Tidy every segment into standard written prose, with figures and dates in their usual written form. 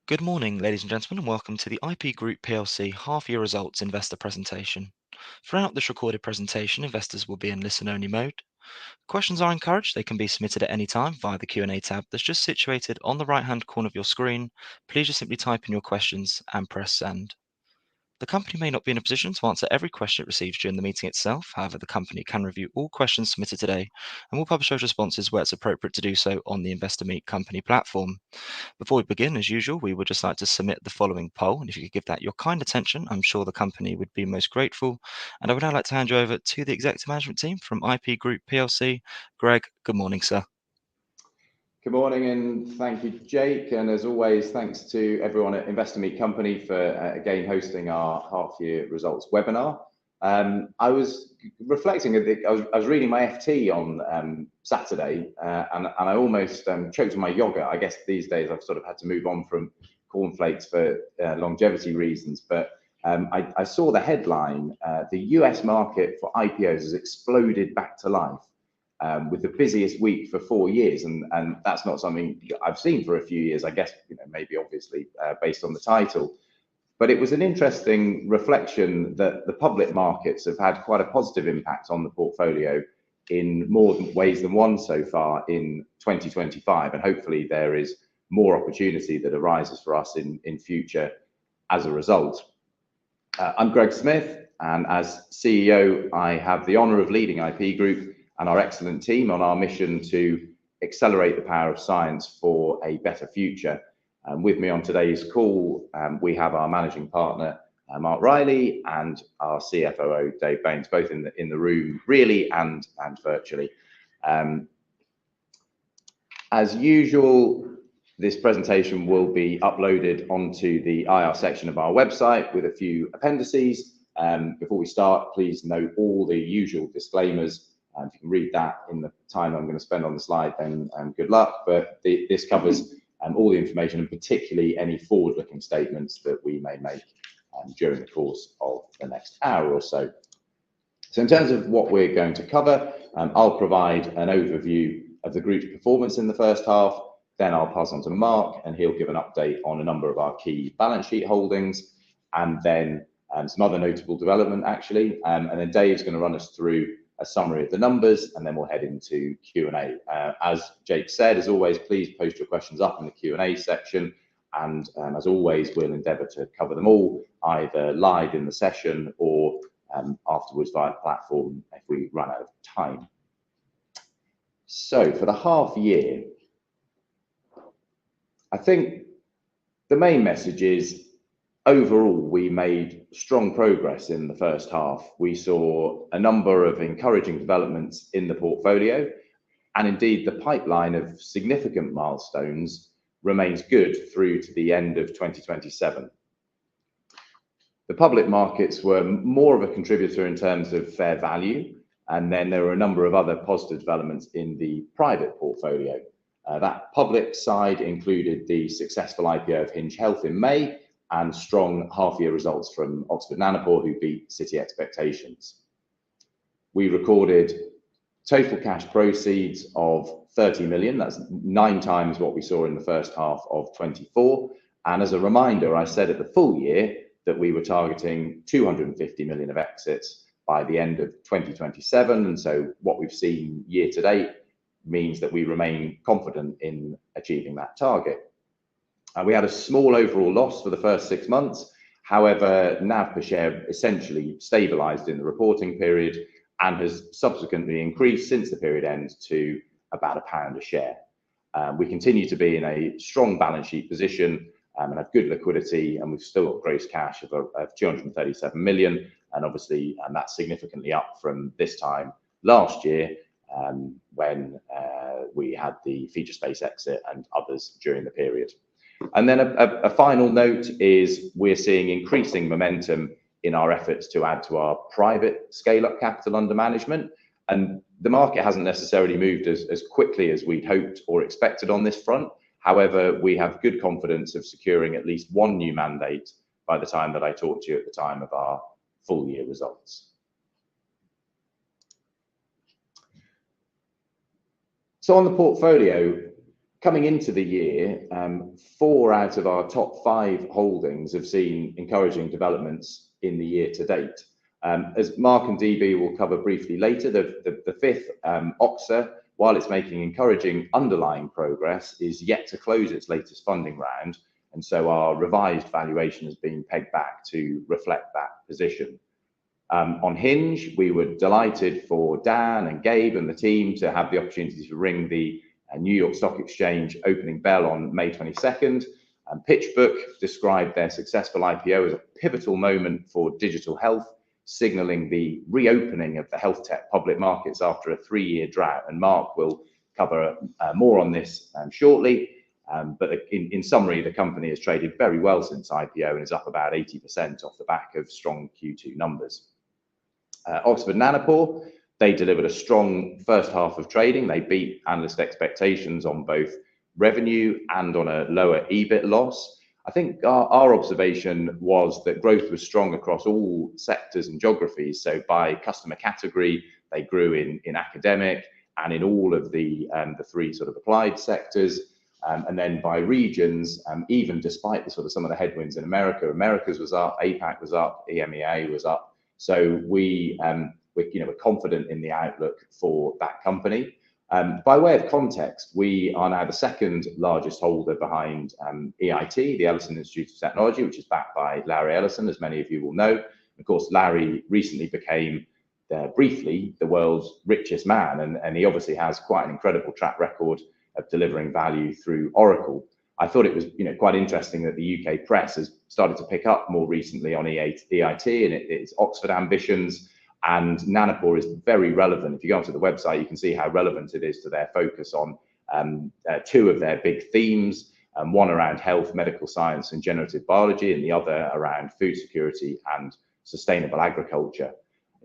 Good morning, ladies and gentlemen, and welcome to the IP Group PLC half-year results investor presentation. Throughout this recorded presentation, investors will be in listen-only mode. Questions are encouraged. They can be submitted at any time via the Q&A tab that's just situated on the right-hand corner of your screen. Please just simply type in your questions and press send. The company may not be in a position to answer every question it receives during the meeting itself. However, the company can review all questions submitted today and will publish those responses where it's appropriate to do so on the Investor Meet Company platform. Before we begin, as usual, we would just like to submit the following poll, and if you could give that your kind attention, I'm sure the company would be most grateful. And I would now like to hand you over to the executive management team from IP Group PLC. Greg, good morning, sir. Good morning, and thank you, Jake. And as always, thanks to everyone at Investor Meet Company for again hosting our half-year results webinar. I was reflecting, I was reading my FT on Saturday, and I almost choked on my yogurt. I guess these days I've sort of had to move on from cornflakes for longevity reasons. But I saw the headline: the US market for IPOs has exploded back to life. With the busiest week for 4 years, and that's not something I've seen for a few years. I guess maybe obviously based on the title, but it was an interesting reflection that the public markets have had quite a positive impact on the portfolio in more ways than one so far in 2025, and hopefully there is more opportunity that arises for us in future as a result. I'm Greg Smith, and as CEO, I have the honour of leading IP Group and our excellent team on our mission to accelerate the power of science for a better future. With me on today's call, we have our managing partner, Mark Riley, and our CFO, Dave Baines, both in the room, really, and virtually. As usual, this presentation will be uploaded onto the IR section of our website with a few appendices. Before we start, please note all the usual disclaimers. If you can read that in the time I'm going to spend on the slide, then good luck. But this covers all the information, and particularly any forward-looking statements that we may make during the course of the next hour or so. So in terms of what we're going to cover, I'll provide an overview of the group's performance in the first half. Then I'll pass on to Mark, and he'll give an update on a number of our key balance sheet holdings, and then some other notable development, actually. And then Dave's going to run us through a summary of the numbers, and then we'll head into Q&A. As Jake said, as always, please post your questions up in the Q&A section, and as always, we'll endeavour to cover them all, either live in the session or afterwards via the platform if we run out of time. So for the half year, I think the main message is, overall, we made strong progress in the first half. We saw a number of encouraging developments in the portfolio, and indeed the pipeline of significant milestones remains good through to the end of 2027. The public markets were more of a contributor in terms of fair value, and then there were a number of other positive developments in the private portfolio. That public side included the successful IPO of Hinge Health in May, and strong half-year results from Oxford Nanopore, who beat city expectations. We recorded total cash proceeds of 30 million. That's 9 times what we saw in the first half of 24. And as a reminder, I said at the full year that we were targeting 250 million of exits by the end of 2027. And so what we've seen year to date means that we remain confident in achieving that target. We had a small overall loss for the first 6 months. However, NAV per share essentially stabilized in the reporting period and has subsequently increased since the period end to about £1 a share. We continue to be in a strong balance sheet position and have good liquidity, and we've still got gross cash of 237 million, and obviously that's significantly up from this time last year, when we had the Featurespace exit and others during the period. And then a final note is we're seeing increasing momentum in our efforts to add to our private scale-up capital under management. And the market hasn't necessarily moved as quickly as we'd hoped or expected on this front. However, we have good confidence of securing at least one new mandate by the time that I talk to you at the time of our full year results. So on the portfolio, Coming into the year, 4 out of our top 5 holdings have seen encouraging developments in the year to date. As Mark and DB will cover briefly later, the fifth, Oxa, while it's making encouraging underlying progress, is yet to close its latest funding round, and so our revised valuation has been pegged back to reflect that position. On Hinge, we were delighted for Dan and Gabe and the team to have the opportunity to ring the New York Stock Exchange opening bell on May 22nd. PitchBook described their successful IPO as a pivotal moment for digital health, signalling the reopening of the health tech public markets after a 3-year drought. And Mark will cover more on this shortly. But in summary, the company has traded very well since IPO and is up about 80% off the back of strong Q2 numbers. Oxford Nanopore, they delivered a strong first half of trading. They beat analyst expectations on both revenue and on a lower EBIT loss. I think our observation was that growth was strong across all sectors and geographies. So by customer category, they grew in academic and in all of the 3 sort of applied sectors. And then by regions, even despite the sort of some of the headwinds in Americas was up, APAC was up, EMEA was up. So we're confident in the outlook for that company. By way of context, we are now the second largest holder behind EIT, the Ellison Institute of Technology, which is backed by Larry Ellison, as many of you will know. Of course, Larry recently became briefly the world's richest man, and he obviously has quite an incredible track record of delivering value through Oracle. I thought it was quite interesting that the UK press has started to pick up more recently on EIT and its Oxford ambitions, and Nanopore is very relevant. If you go onto the website, you can see how relevant it is to their focus on 2 of their big themes, one around health, medical science and generative biology, and the other around food security and sustainable agriculture.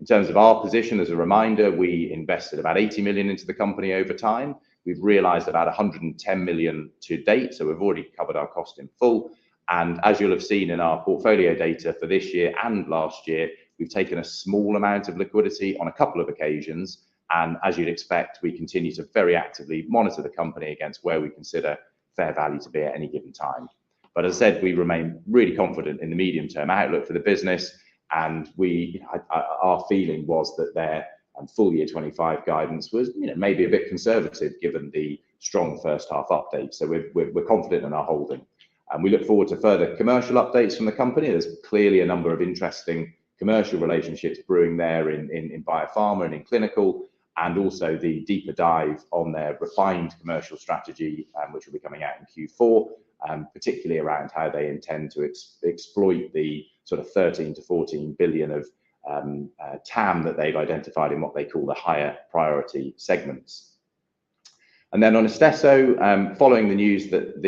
In terms of our position, as a reminder, we invested about 80 million into the company over time. We've realized about 110 million to date, so we've already covered our cost in full. And as you'll have seen in our portfolio data for this year and last year, we've taken a small amount of liquidity on a couple of occasions. And as you'd expect, we continue to very actively monitor the company against where we consider fair value to be at any given time. But as I said, we remain really confident in the medium-term outlook for the business. And our feeling was that their full year 25 guidance was maybe a bit conservative given the strong first half update. So we're confident in our holding. And we look forward to further commercial updates from the company. There's clearly a number of interesting commercial relationships brewing there in biopharma and in clinical, and also the deeper dive on their refined commercial strategy, which will be coming out in Q4, particularly around how they intend to exploit the sort of 13 to 14 billion of TAM that they've identified in what they call the higher priority segments. And then on Istesso, following the news that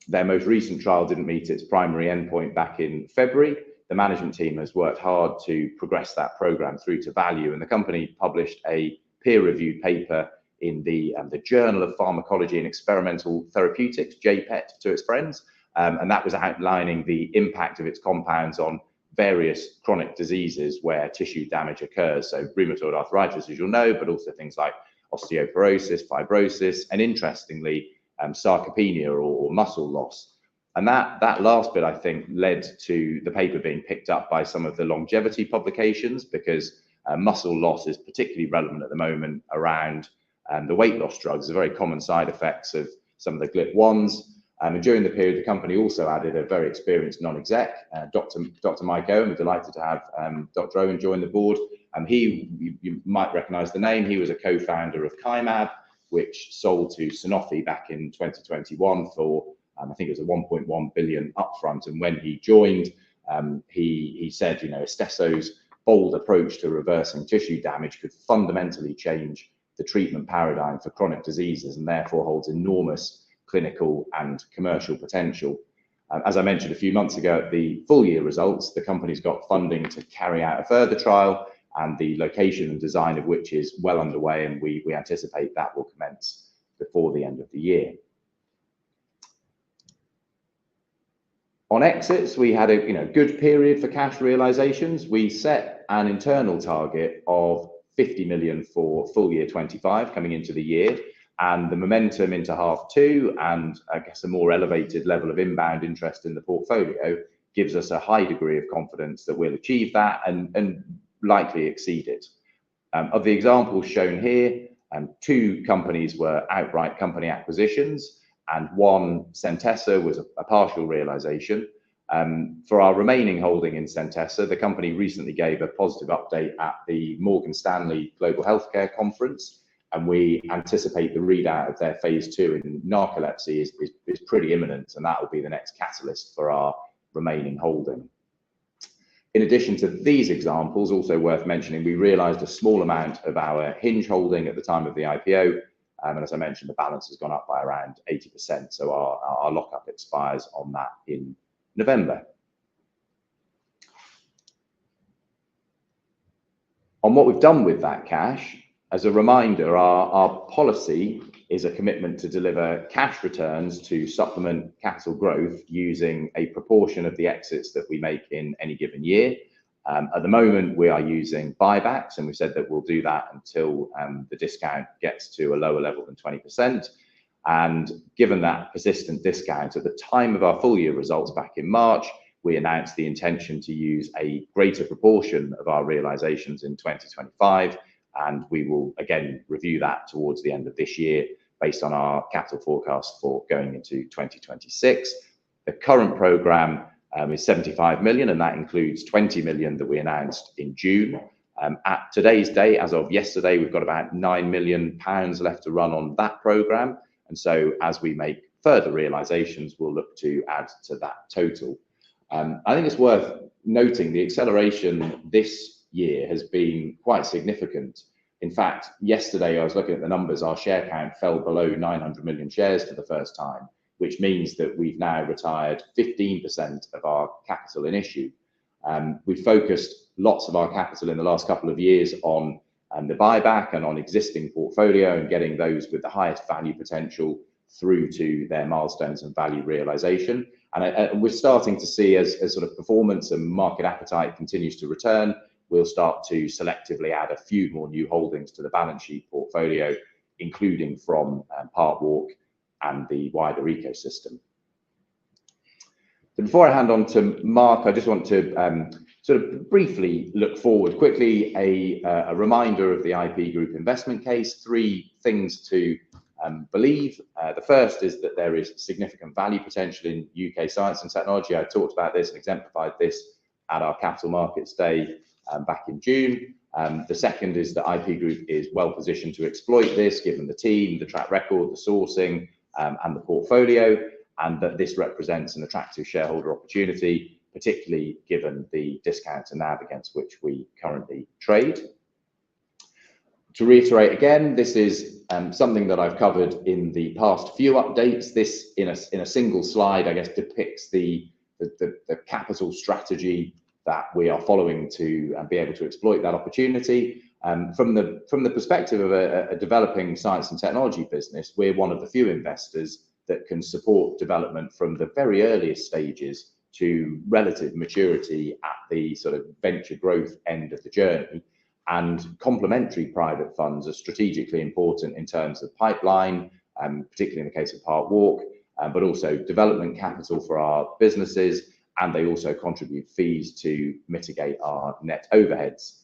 their most recent trial didn't meet its primary endpoint back in February, the management team has worked hard to progress that program through to value, and the company published a peer-reviewed paper in the Journal of Pharmacology and Experimental Therapeutics, JPET to its friends, and that was outlining the impact of its compounds on various chronic diseases where tissue damage occurs. So rheumatoid arthritis, as you'll know, but also things like osteoporosis, fibrosis, and interestingly, sarcopenia or muscle loss. And that last bit, I think, led to the paper being picked up by some of the longevity publications, because muscle loss is particularly relevant at the moment around the weight loss drugs, the very common side effects of some of the GLP-1s. And during the period, the company also added a very experienced non-exec, Dr. Mike Owen. We're delighted to have Dr. Owen join the board. You might recognize the name. He was a co-founder of Kymab, which sold to Sanofi back in 2021 for, I think it was a 1.1 billion upfront. And when he joined, he said, Istesso's bold approach to reversing tissue damage could fundamentally change the treatment paradigm for chronic diseases, and therefore holds enormous clinical and commercial potential. As I mentioned a few months ago at the full year results, the company's got funding to carry out a further trial, and the location and design of which is well underway, and we anticipate that will commence before the end of the year. On exits, we had a good period for cash realizations. We set an internal target of 50 million for full year 25 coming into the year. And the momentum into half two, and I guess a more elevated level of inbound interest in the portfolio, gives us a high degree of confidence that we'll achieve that and likely exceed it. Of the examples shown here, 2 companies were outright company acquisitions, and 1, Centessa, was a partial realization. For our remaining holding in Centessa, the company recently gave a positive update at the Morgan Stanley Global Healthcare Conference, and we anticipate the readout of their phase 2 in narcolepsy is pretty imminent, and that will be the next catalyst for our remaining holding. In addition to these examples, also worth mentioning, we realized a small amount of our Hinge holding at the time of the IPO, and as I mentioned, the balance has gone up by around 80%, so our lockup expires on that in November. On what we've done with that cash, as a reminder, our policy is a commitment to deliver cash returns to supplement capital growth using a proportion of the exits that we make in any given year. At the moment, we are using buybacks, and we said that we'll do that until the discount gets to a lower level than 20%. And given that persistent discount, at the time of our full year results back in March, we announced the intention to use a greater proportion of our realizations in 2025, and we will again review that towards the end of this year based on our capital forecast for going into 2026. The current programme is 75 million, and that includes 20 million that we announced in June. At today's date, as of yesterday, we've got about 9 million pounds left to run on that programme. And so as we make further realizations, we'll look to add to that total. I think it's worth noting the acceleration this year has been quite significant. In fact, yesterday I was looking at the numbers, our share count fell below 900 million shares for the first time, which means that we've now retired 15% of our capital in issue. We've focused lots of our capital in the last couple of years on the buyback and on existing portfolio and getting those with the highest value potential through to their milestones and value realization. And we're starting to see as sort of performance and market appetite continues to return, we'll start to selectively add a few more new holdings to the balance sheet portfolio, including from Parkwalk and the wider ecosystem. So before I hand on to Mark, I just want to sort of briefly look forward quickly, a reminder of the IP Group investment case, 3 things to believe. The first is that there is significant value potential in UK science and technology. I talked about this and exemplified this at our Capital Markets Day back in June. The second is that IP Group is well positioned to exploit this, given the team, the track record, the sourcing, and the portfolio, and that this represents an attractive shareholder opportunity, particularly given the discount to NAV against which we currently trade. To reiterate again, this is something that I've covered in the past few updates. This, in a single slide, I guess, depicts the capital strategy that we are following to be able to exploit that opportunity. From the perspective of a developing science and technology business, we're one of the few investors that can support development from the very earliest stages to relative maturity at the sort of venture growth end of the journey. And complementary private funds are strategically important in terms of pipeline, particularly in the case of Parkwalk, but also development capital for our businesses, and they also contribute fees to mitigate our net overheads.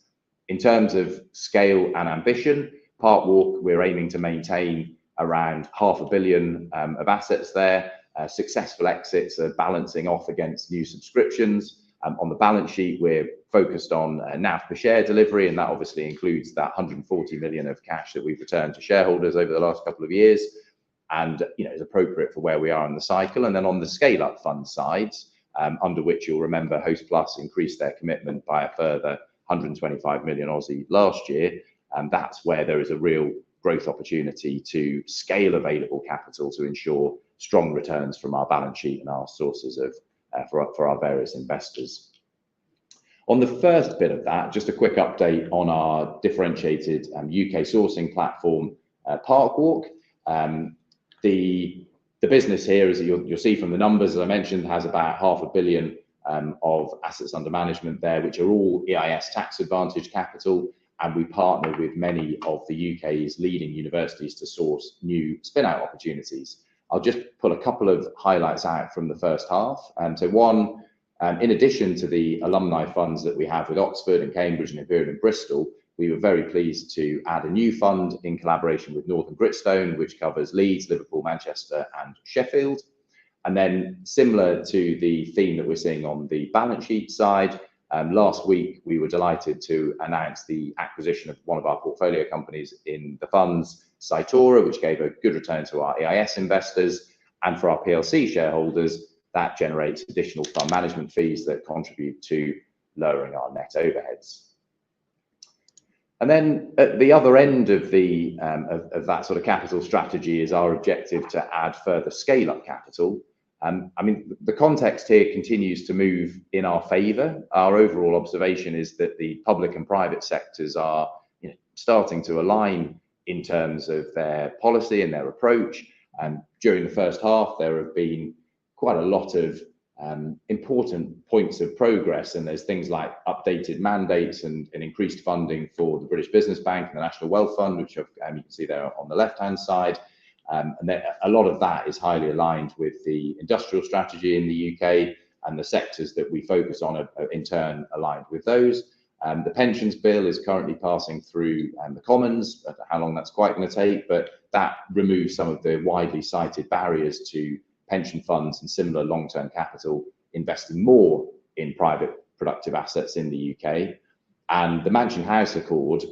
In terms of scale and ambition, Parkwalk, we're aiming to maintain around 500 million of assets there. Successful exits are balancing off against new subscriptions. On the balance sheet, we're focused on NAV per share delivery, and that obviously includes that 140 million of cash that we've returned to shareholders over the last couple of years, and is appropriate for where we are in the cycle. And then on the scale-up fund sides, under which you'll remember Host Plus increased their commitment by a further 125 million Aussie last year, and that's where there is a real growth opportunity to scale available capital to ensure strong returns from our balance sheet and our sources of for our various investors. On the first bit of that, just a quick update on our differentiated UK sourcing platform, Parkwalk. The business here, as you'll see from the numbers, as I mentioned, has about 500 million of assets under management there, which are all EIS tax advantage capital, and we partner with many of the UK's leading universities to source new spin-out opportunities. I'll just pull a couple of highlights out from the first half. So one, in addition to the alumni funds that we have with Oxford and Cambridge and Imperial and Bristol, we were very pleased to add a new fund in collaboration with Northern Gritstone, which covers Leeds, Liverpool, Manchester and Sheffield. And then similar to the theme that we're seeing on the balance sheet side, last week we were delighted to announce the acquisition of one of our portfolio companies in the funds, Cytora, which gave a good return to our EIS investors. And for our PLC shareholders, that generates additional fund management fees that contribute to lowering our net overheads. And then at the other end of the of that sort of capital strategy is our objective to add further scale-up capital. I mean, the context here continues to move in our favour. Our overall observation is that the public and private sectors are, starting to align in terms of their policy and their approach. And during the first half, there have been quite a lot of important points of progress, and there's things like updated mandates and increased funding for the British Business Bank and the National Wealth Fund, which you can see there on the left-hand side. And a lot of that is highly aligned with the industrial strategy in the UK, and the sectors that we focus on are in turn aligned with those. The pensions bill is currently passing through the Commons. I don't know how long that's quite going to take, but that removes some of the widely cited barriers to pension funds and similar long-term capital investing more in private productive assets in the UK. And the Mansion House Accord,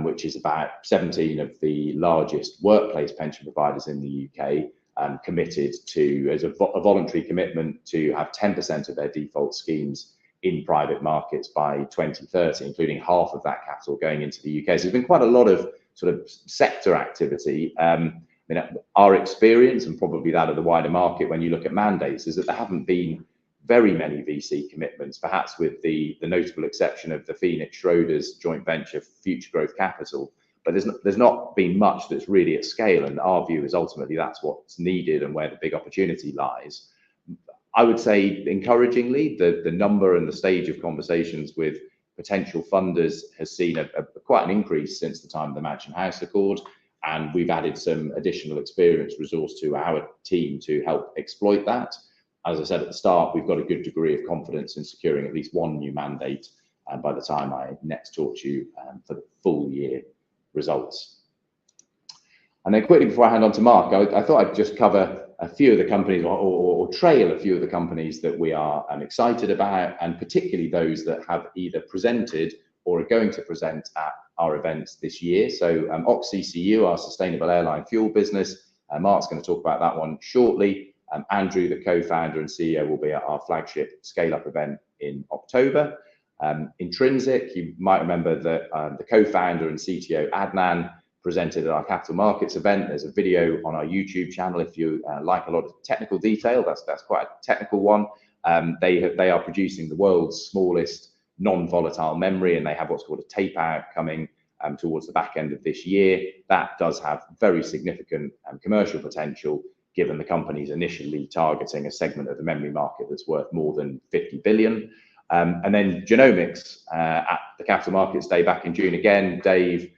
which is about 17 of the largest workplace pension providers in the UK, committed to, as a voluntary commitment, to have 10% of their default schemes in private markets by 2030, including half of that capital going into the UK. So there's been quite a lot of sort of sector activity. Our experience, and probably that of the wider market when you look at mandates, is that there haven't been very many VC commitments, perhaps with the notable exception of the Phoenix Schroders joint venture Future Growth Capital. But there's not been much that's really at scale, and our view is ultimately that's what's needed and where the big opportunity lies. I would say, encouragingly, the number and the stage of conversations with potential funders has seen quite an increase since the time of the Mansion House Accord, and we've added some additional experienced resource to our team to help exploit that. As I said at the start, we've got a good degree of confidence in securing at least one new mandate by the time I next talk to you for the full year results. And then quickly before I hand on to Mark, I thought I'd just cover a few of the companies or trail a few of the companies that we are excited about, and particularly those that have either presented or are going to present at our events this year. So OxCCU, our sustainable airline fuel business, Mark's going to talk about that one shortly. Andrew, the co-founder and CEO, will be at our flagship scale-up event in October. Intrinsic, you might remember that the co-founder and CTO Adnan presented at our capital markets event. There's a video on our YouTube channel if you like a lot of technical detail. That's quite a technical one. They are producing the world's smallest non-volatile memory, and they have what's called a tape out coming towards the back end of this year. That does have very significant commercial potential, given the company's initially targeting a segment of the memory market that's worth more than 50 billion. And then genomics, at the Capital Markets Day back in June again, Dave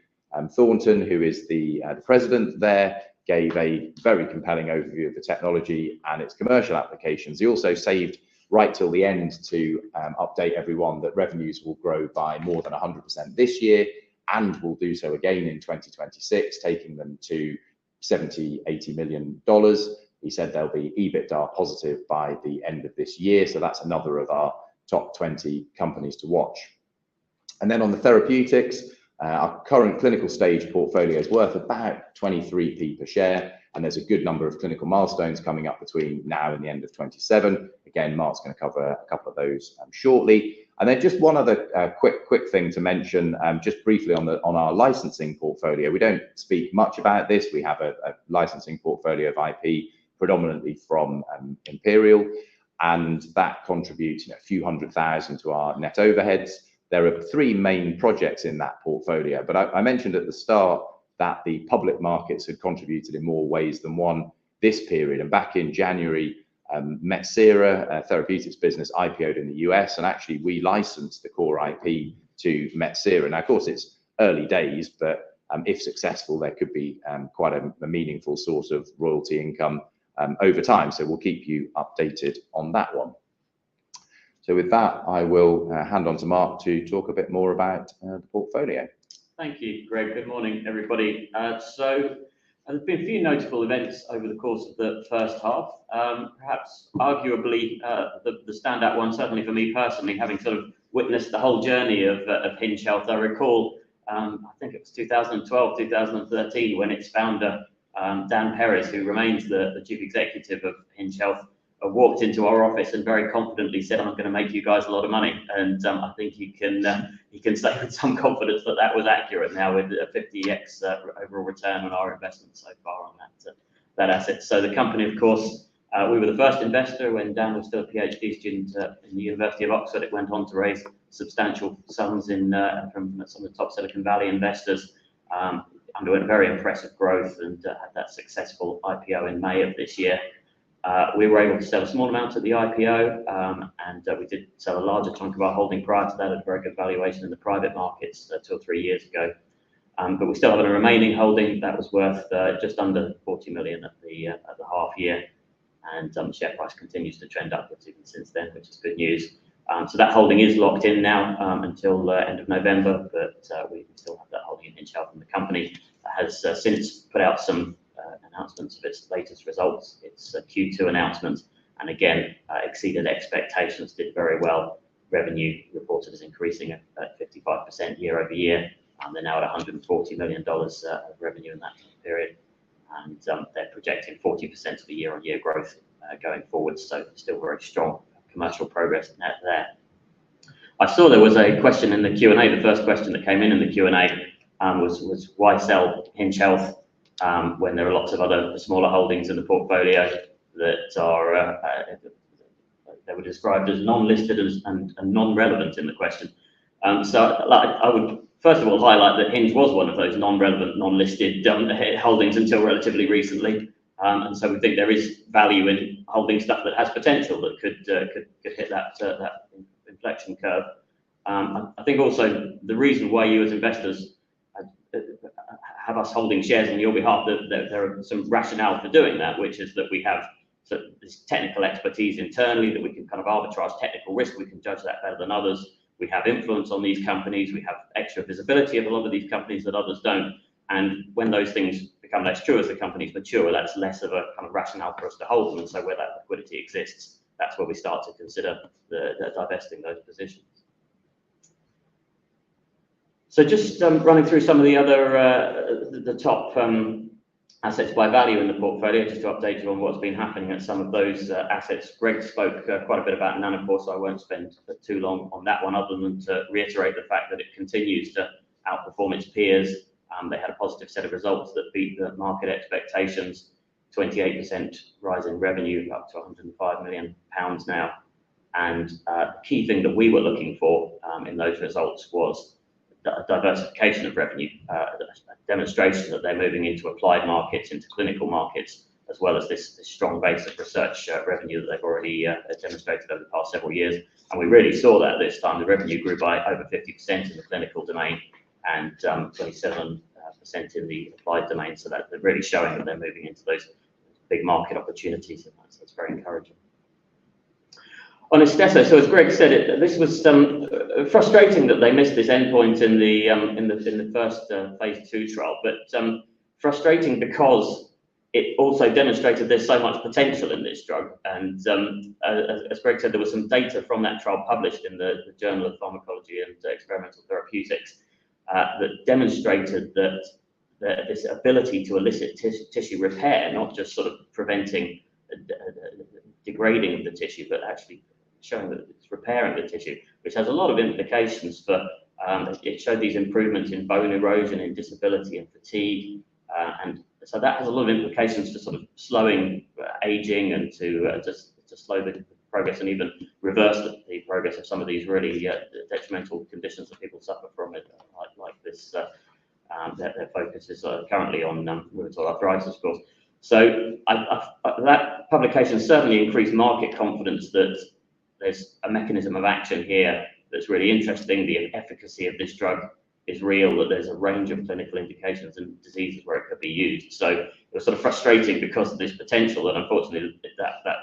Thornton, who is the president there, gave a very compelling overview of the technology and its commercial applications. He also saved right till the end to update everyone that revenues will grow by more than 100% this year, and will do so again in 2026, taking them to $70–80 million. He said they'll be EBITDA positive by the end of this year. So that's another of our top 20 companies to watch. And then on the therapeutics, our current clinical stage portfolio is worth about 23p per share, and there's a good number of clinical milestones coming up between now and the end of 27. Again, Mark's going to cover a couple of those shortly. And then just one other quick thing to mention, just briefly on our licensing portfolio. We don't speak much about this. We have a licensing portfolio of IP predominantly from Imperial, and that contributes a few $100,000 to our net overheads. There are three main projects in that portfolio, but I mentioned at the start that the public markets had contributed in more ways than one this period. And back in January, Metsera, a therapeutics business, IPO'd in the US, and actually we licensed the core IP to Metsera. Now, of course, it's early days, but if successful, there could be quite a meaningful source of royalty income over time. So we'll keep you updated on that one. So with that, I will hand on to Mark to talk a bit more about the portfolio. Thank you, Greg. Good morning, everybody. So there's been a few notable events over the course of the first half. Perhaps arguably the standout one, certainly for me personally, having sort of witnessed the whole journey of Hinge Health. I recall, I think it was 2012, 2013, when its founder, Dan Perez, who remains the chief executive of Hinge Health, walked into our office and very confidently said, "I'm going to make you guys a lot of money." And I think he can say with some confidence that that was accurate now, with a 50x overall return on our investment so far on that asset. So the company, of course, we were the first investor when Dan was still a PhD student in the University of Oxford. It went on to raise substantial sums from some of the top Silicon Valley investors, underwent very impressive growth, and had that successful IPO in May of this year. We were able to sell a small amount at the IPO, and we did sell a larger chunk of our holding prior to that at a very good valuation in the private markets 2 or 3 years ago. But we still have a remaining holding that was worth just under 40 million at the half year, and the share price continues to trend upwards even since then, which is good news. So that holding is locked in now until end of November, but we still have that holding in Hinge Health, and the company has since put out some announcements of its latest results. Its Q2 announcement, and again exceeded expectations, did very well. Revenue reported as increasing at 55% year over year, and they're now at $140 million of revenue in that period, and they're projecting 40% of the year-on-year growth going forward. So still very strong commercial progress there. I saw there was a question in the Q&A. The first question that came in the Q&A was why sell Hinge Health when there are lots of other smaller holdings in the portfolio that are they were described as non-listed and non-relevant in the question. So I would first of all highlight that Hinge was one of those non-relevant, non-listed holdings until relatively recently, and so we think there is value in holding stuff that has potential that could hit that inflection curve. I think also the reason why you as investors have us holding shares on your behalf, that there are some rationale for doing that, which is that we have this technical expertise internally, that we can kind of arbitrage technical risk, we can judge that better than others. We have influence on these companies, we have extra visibility of a lot of these companies that others don't. And when those things become less true as the companies mature, that's less of a kind of rationale for us to hold them. And so where that liquidity exists, that's where we start to consider divesting those positions. So just running through some of the other, the top assets by value in the portfolio, just to update you on what's been happening at some of those assets. Greg spoke quite a bit about Nanopore, so I won't spend too long on that one, other than to reiterate the fact that it continues to outperform its peers. They had a positive set of results that beat the market expectations, 28% rise in revenue, up to £105 million now. And the key thing that we were looking for in those results was diversification of revenue, a demonstration that they're moving into applied markets, into clinical markets, as well as this strong base of research revenue that they've already demonstrated over the past several years. And we really saw that this time. The revenue grew by over 50% in the clinical domain and 27% in the applied domain. So that they're really showing that they're moving into those big market opportunities, and that's very encouraging. On Istesso, so as Greg said, this was frustrating that they missed this endpoint in the first phase 2 trial, but frustrating because it also demonstrated there's so much potential in this drug. And as Greg said, there was some data from that trial published in the Journal of Pharmacology and Experimental Therapeutics that demonstrated that this ability to elicit tissue repair, not just sort of preventing degrading of the tissue, but actually showing that it's repairing the tissue, which has a lot of implications for, it showed these improvements in bone erosion, in disability and fatigue, and so that has a lot of implications for sort of slowing aging and to slow the progress and even reverse the progress of some of these really detrimental conditions that people suffer from, it, like this. Their focus is currently on rheumatoid arthritis, of course. So that publication certainly increased market confidence that there's a mechanism of action here that's really interesting. The efficacy of this drug is real, that there's a range of clinical indications and diseases where it could be used. So it was sort of frustrating because of this potential, that unfortunately that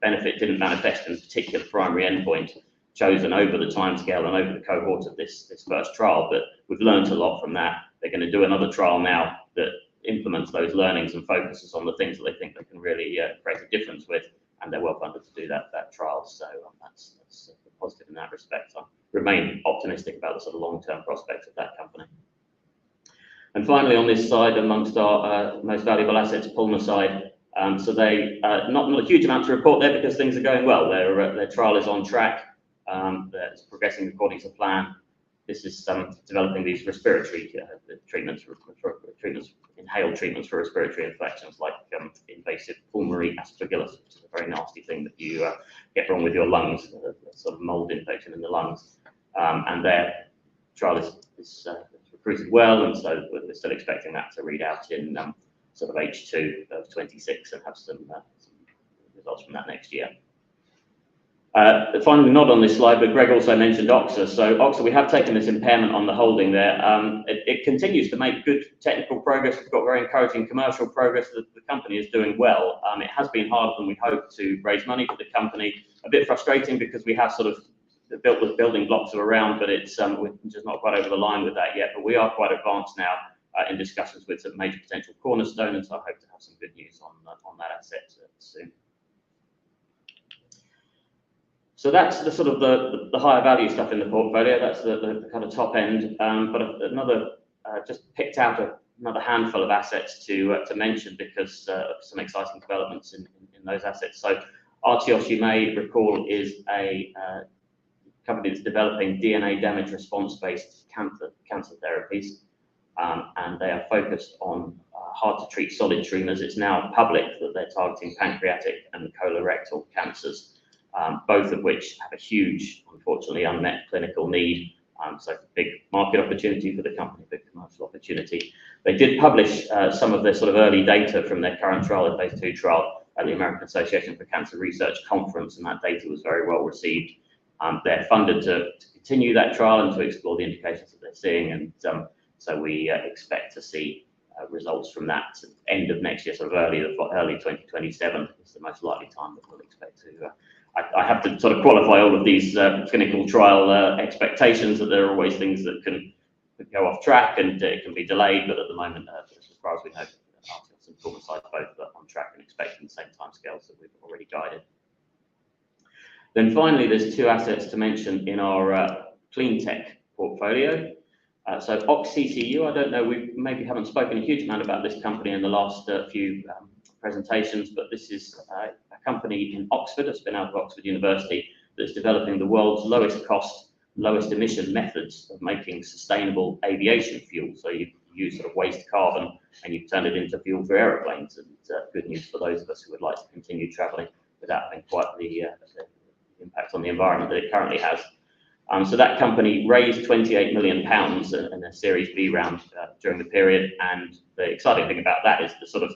benefit didn't manifest in a particular primary endpoint chosen over the timescale and over the cohort of this first trial. But we've learned a lot from that. They're going to do another trial now that implements those learnings and focuses on the things that they think they can really create a difference with, and they're well funded to do that trial. So that's positive in that respect. I remain optimistic about the sort of long-term prospects of that company. And finally, on this side, amongst our most valuable assets, Pulmocide. So they not a huge amount to report there because things are going well. Their trial is on track. It's progressing according to plan. This is developing these respiratory treatments, inhaled treatments for respiratory infections like invasive pulmonary aspergillus, which is a very nasty thing that you get wrong with your lungs, a sort of mold infection in the lungs. And their trial is recruited well, and so we're still expecting that to read out in sort of H2 of 26 and have some results from that next year. Finally, not on this slide, but Greg also mentioned Oxa. So Oxa, we have taken this impairment on the holding there. It continues to make good technical progress. We've got very encouraging commercial progress. The company is doing well. It has been harder than we hoped to raise money for the company. A bit frustrating because we have sort of built the building blocks around, but it's we're just not quite over the line with that yet. But we are quite advanced now in discussions with some major potential cornerstone, and so I hope to have some good news on that asset soon. So that's the sort of the higher value stuff in the portfolio. That's the kind of top end. But another just picked out another handful of assets to mention because of some exciting developments in those assets. So Artios, you may recall, is a company that's developing DNA damage response-based cancer therapies, and they are focused on hard to treat solid tumors. It's now public that they're targeting pancreatic and colorectal cancers. Both of which have a huge, unfortunately, unmet clinical need. So big market opportunity for the company, big commercial opportunity. They did publish some of their sort of early data from their current trial, their phase 2 trial, at the American Association for Cancer Research conference, and that data was very well received. They're funded to continue that trial and to explore the indications that they're seeing, and so we expect to see results from that end of next year, sort of early 2027 is the most likely time that we'll expect to. I have to sort of qualify all of these clinical trial expectations, that there are always things that can go off track and it can be delayed, but at the moment, as far as we know, Artios and Pulmocide both are on track and expecting the same timescales that we've already guided. Then finally, there's two assets to mention in our clean tech portfolio. So OxCCU, I don't know, we maybe haven't spoken a huge amount about this company in the last few presentations, but this is a company in Oxford, a spin out of Oxford University, that's developing the world's lowest cost, lowest emission methods of making sustainable aviation fuel. So you use sort of waste carbon and you turn it into fuel for aeroplanes, and good news for those of us who would like to continue traveling without having quite the impact on the environment that it currently has. So that company raised £28 million in a Series B round during the period, and the exciting thing about that is the sort of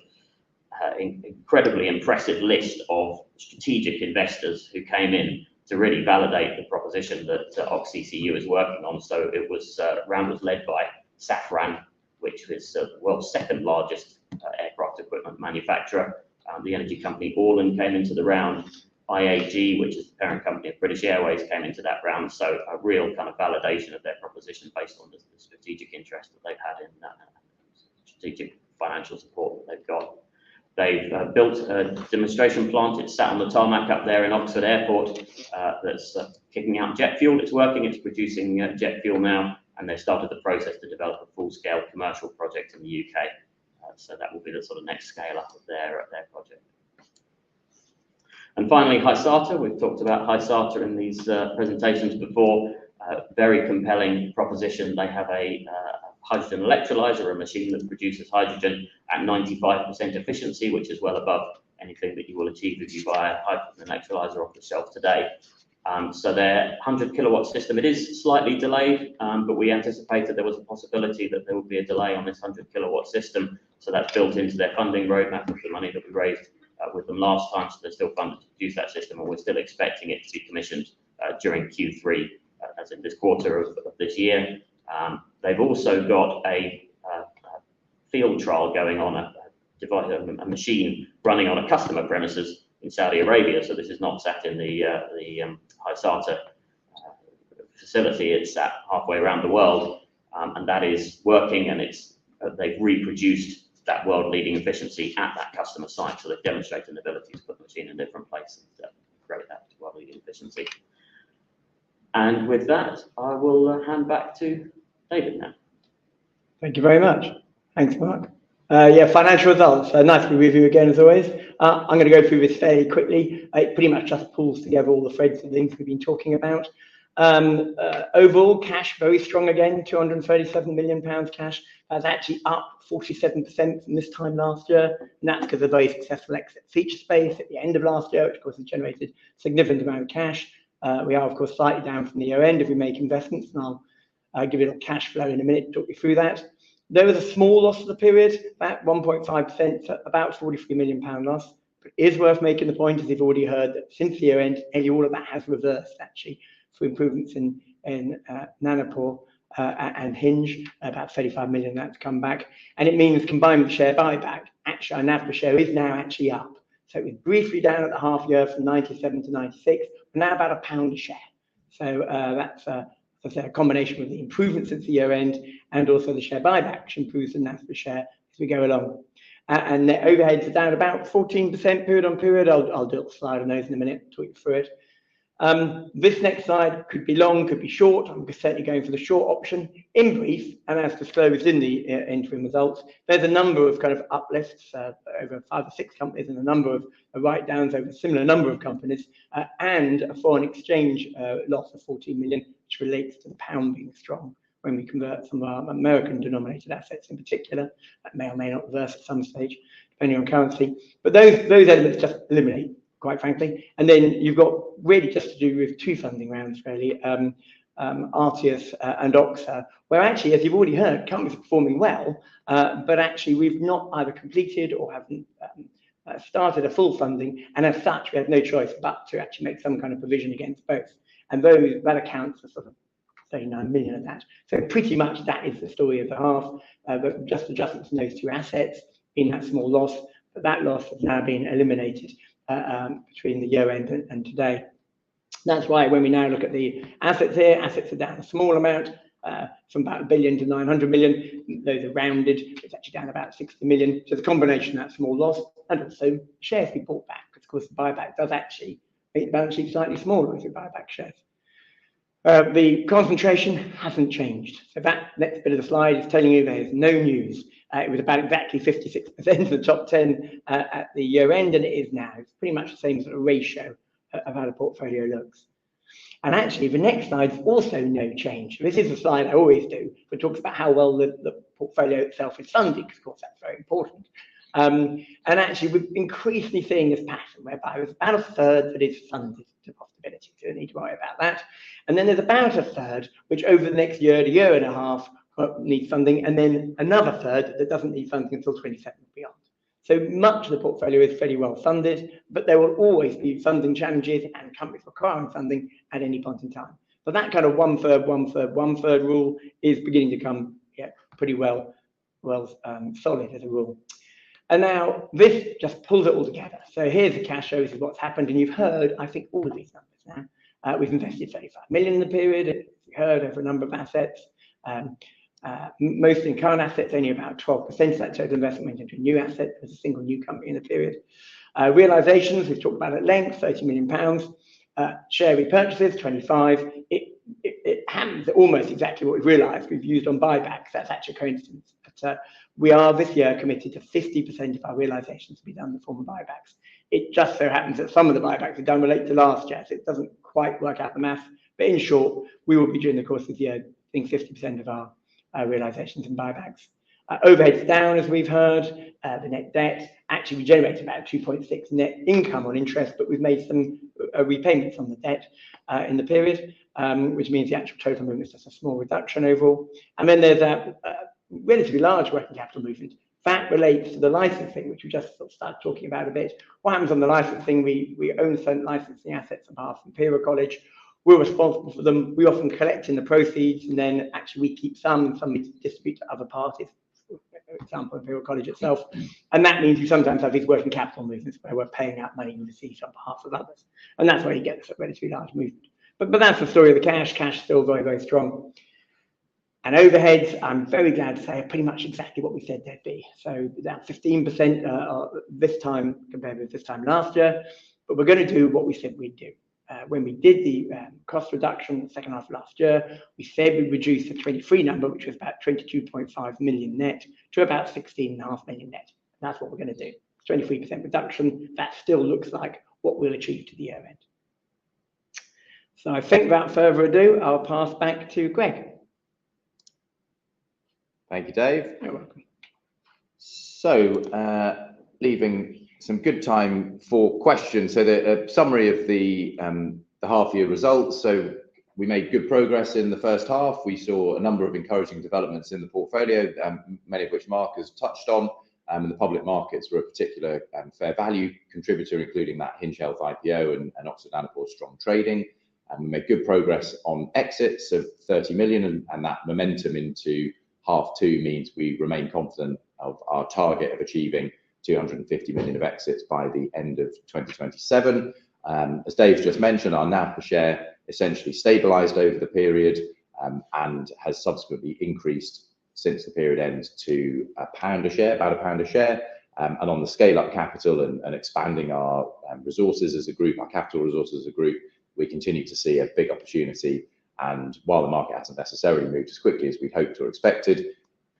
incredibly impressive list of strategic investors who came in to really validate the proposition that OxCCU is working on. So it was round was led by Safran, which is the world's second largest aircraft equipment manufacturer. The energy company Orlen came into the round. IAG, which is the parent company of British Airways, came into that round. So a real kind of validation of their proposition based on the strategic interest that they've had in strategic financial support that they've got. They've built a demonstration plant. It's sat on the tarmac up there in Oxford Airport that's kicking out jet fuel. It's working, it's producing jet fuel now, and they've started the process to develop a full-scale commercial project in the UK. So that will be the sort of next scale up of their project. And finally, Hysata. We've talked about Hysata in these presentations before. Very compelling proposition. They have a hydrogen electrolyzer, a machine that produces hydrogen at 95% efficiency, which is well above anything that you will achieve if you buy a hydrogen electrolyzer off the shelf today. So their 100 kilowatt system, it is slightly delayed, but we anticipated there was a possibility that there would be a delay on this 100 kilowatt system. So that's built into their funding roadmap with the money that we raised with them last time. So they're still funded to produce that system, and we're still expecting it to be commissioned during Q3, as in this quarter of this year. They've also got a field trial going on, a machine running on a customer premises in Saudi Arabia. So this is not sat in the Hysata facility, it's sat halfway around the world, and that is working, and they've reproduced that world-leading efficiency at that customer site. So they've demonstrated an ability to put the machine in a different place and create that world-leading efficiency. And with that, I will hand back to David now. Thank you very much. Thanks, Mark. Yeah, financial results. Nice to be with you again, as always. I'm going to go through this fairly quickly. It pretty much just pulls together all the threads of things we've been talking about. Overall, cash very strong again, £237 million cash. That's actually up 47% from this time last year, and that's because of a very successful exit feature space at the end of last year, which of course has generated a significant amount of cash. We are of course slightly down from the year end if we make investments, and I'll give you a cash flow in a minute to talk you through that. There was a small loss for the period, about 1.5%, about £43 million loss. But it is worth making the point, as you've already heard, that since the year end, nearly all of that has reversed actually through improvements in Nanopore and Hinge, about 35 million that's come back. And it means combined with share buyback, actually our NAV per share is now actually up. So it was briefly down at the half year from 97 to 96, but now about £1 a share. So that's a combination of the improvements since the year end and also the share buyback, which improves the NAV per share as we go along. And the overheads are down about 14% period on period. I'll do a slide on those in a minute, talk you through it. This next slide could be long, could be short. I'm certainly going for the short option. In brief, and as disclosed in the interim results, there's a number of kind of uplifts over 5 or 6 companies and a number of write-downs over a similar number of companies, and a foreign exchange loss of 14 million, which relates to the pound being strong when we convert some of our American denominated assets in particular. That may or may not reverse at some stage, depending on currency. But those elements just eliminate, quite frankly. And then you've got really just to do with 2 funding rounds, really, Artius and Oxa, where actually, as you've already heard, companies are performing well, but actually we've not either completed or haven't started a full funding, and as such, we have no choice but to actually make some kind of provision against both. And that accounts for sort of 39 million of that. So pretty much that is the story of the half, but just adjustments in those 2 assets in that small loss, but that loss has now been eliminated between the year end and today. That's why when we now look at the assets here, assets are down a small amount from about 1 billion to 900 million. Those are rounded. It's actually down about 60 million. So the combination of that small loss and also shares we bought back, because of course the buyback does actually make the balance sheet slightly smaller as we buy back shares. The concentration hasn't changed. So that next bit of the slide is telling you there's no news. It was about exactly 56% of the top 10 at the year end, and it is now. It's pretty much the same sort of ratio of how the portfolio looks. And actually, the next slide is also no change. This is a slide I always do, but talks about how well the portfolio itself is funded, because of course that's very important. And actually, we're increasingly seeing this pattern whereby there's about a third that is funded to profitability, so you don't need to worry about that. And then there's about a third which over the next year to year and a half needs funding, and then another third that doesn't need funding until 27 and beyond. So much of the portfolio is fairly well funded, but there will always be funding challenges and companies requiring funding at any point in time. But that kind of 1/3, 1/3, 1/3 rule is beginning to come pretty well solid as a rule. And now this just pulls it all together. So here's the cash flow, this is what's happened, and you've heard, I think, all of these numbers now. We've invested 35 million in the period, as you heard, over a number of assets. Mostly in current assets, only about 12% of that total investment went into a new asset. There's a single new company in the period. Realizations, we've talked about at length, £30 million. Share repurchases, 25. It happens almost exactly what we've realised we've used on buybacks. That's actually a coincidence. But we are this year committed to 50% of our realizations to be done in the form of buybacks. It just so happens that some of the buybacks we've done relate to last year, so it doesn't quite work out the math. But in short, we will be during the course of the year doing 50% of our realizations and buybacks. Overheads down, as we've heard. The net debt, actually we generated about 2.6 net income on interest, but we've made some repayments on the debt in the period, which means the actual total movement is just a small reduction overall. And then there's a relatively large working capital movement. That relates to the licensing, which we just sort of started talking about a bit. What happens on the licensing? We own certain licensing assets on behalf of Imperial College. we're responsible for them. We often collect in the proceeds, and then actually we keep some, and some we distribute to other parties. For example, Imperial College itself, and that means we sometimes have these working capital movements where we're paying out money overseas on behalf of others, and that's where you get this relatively large movement. But that's the story of the cash. Cash still very, very strong. And overheads, I'm very glad to say, are pretty much exactly what we said they'd be. So down 15% this time compared with this time last year. But we're going to do what we said we'd do. When we did the cost reduction the second half of last year, we said we'd reduce the 23 number, which was about 22.5 million net, to about 16.5 million net. And that's what we're going to do. 23% reduction. That still looks like what we'll achieve to the year end. So I think without further ado, I'll pass back to Greg. Thank you, Dave. You're welcome. So, leaving some good time for questions. So, the summary of the half-year results. So, we made good progress in the first half. We saw a number of encouraging developments in the portfolio, many of which Mark has touched on. And the public markets were a particular fair value contributor, including that Hinge Health IPO and Oxford Nanopore strong trading. And we made good progress on exits of 30 million, and that momentum into half two means we remain confident of our target of achieving 250 million of exits by the end of 2027. As Dave's just mentioned, our NAV per share essentially stabilised over the period and has subsequently increased since the period ends to £1 a share, about £1 a share. And on the scale-up capital and expanding our resources as a group, our capital resources as a group, we continue to see a big opportunity. And while the market hasn't necessarily moved as quickly as we'd hoped or expected,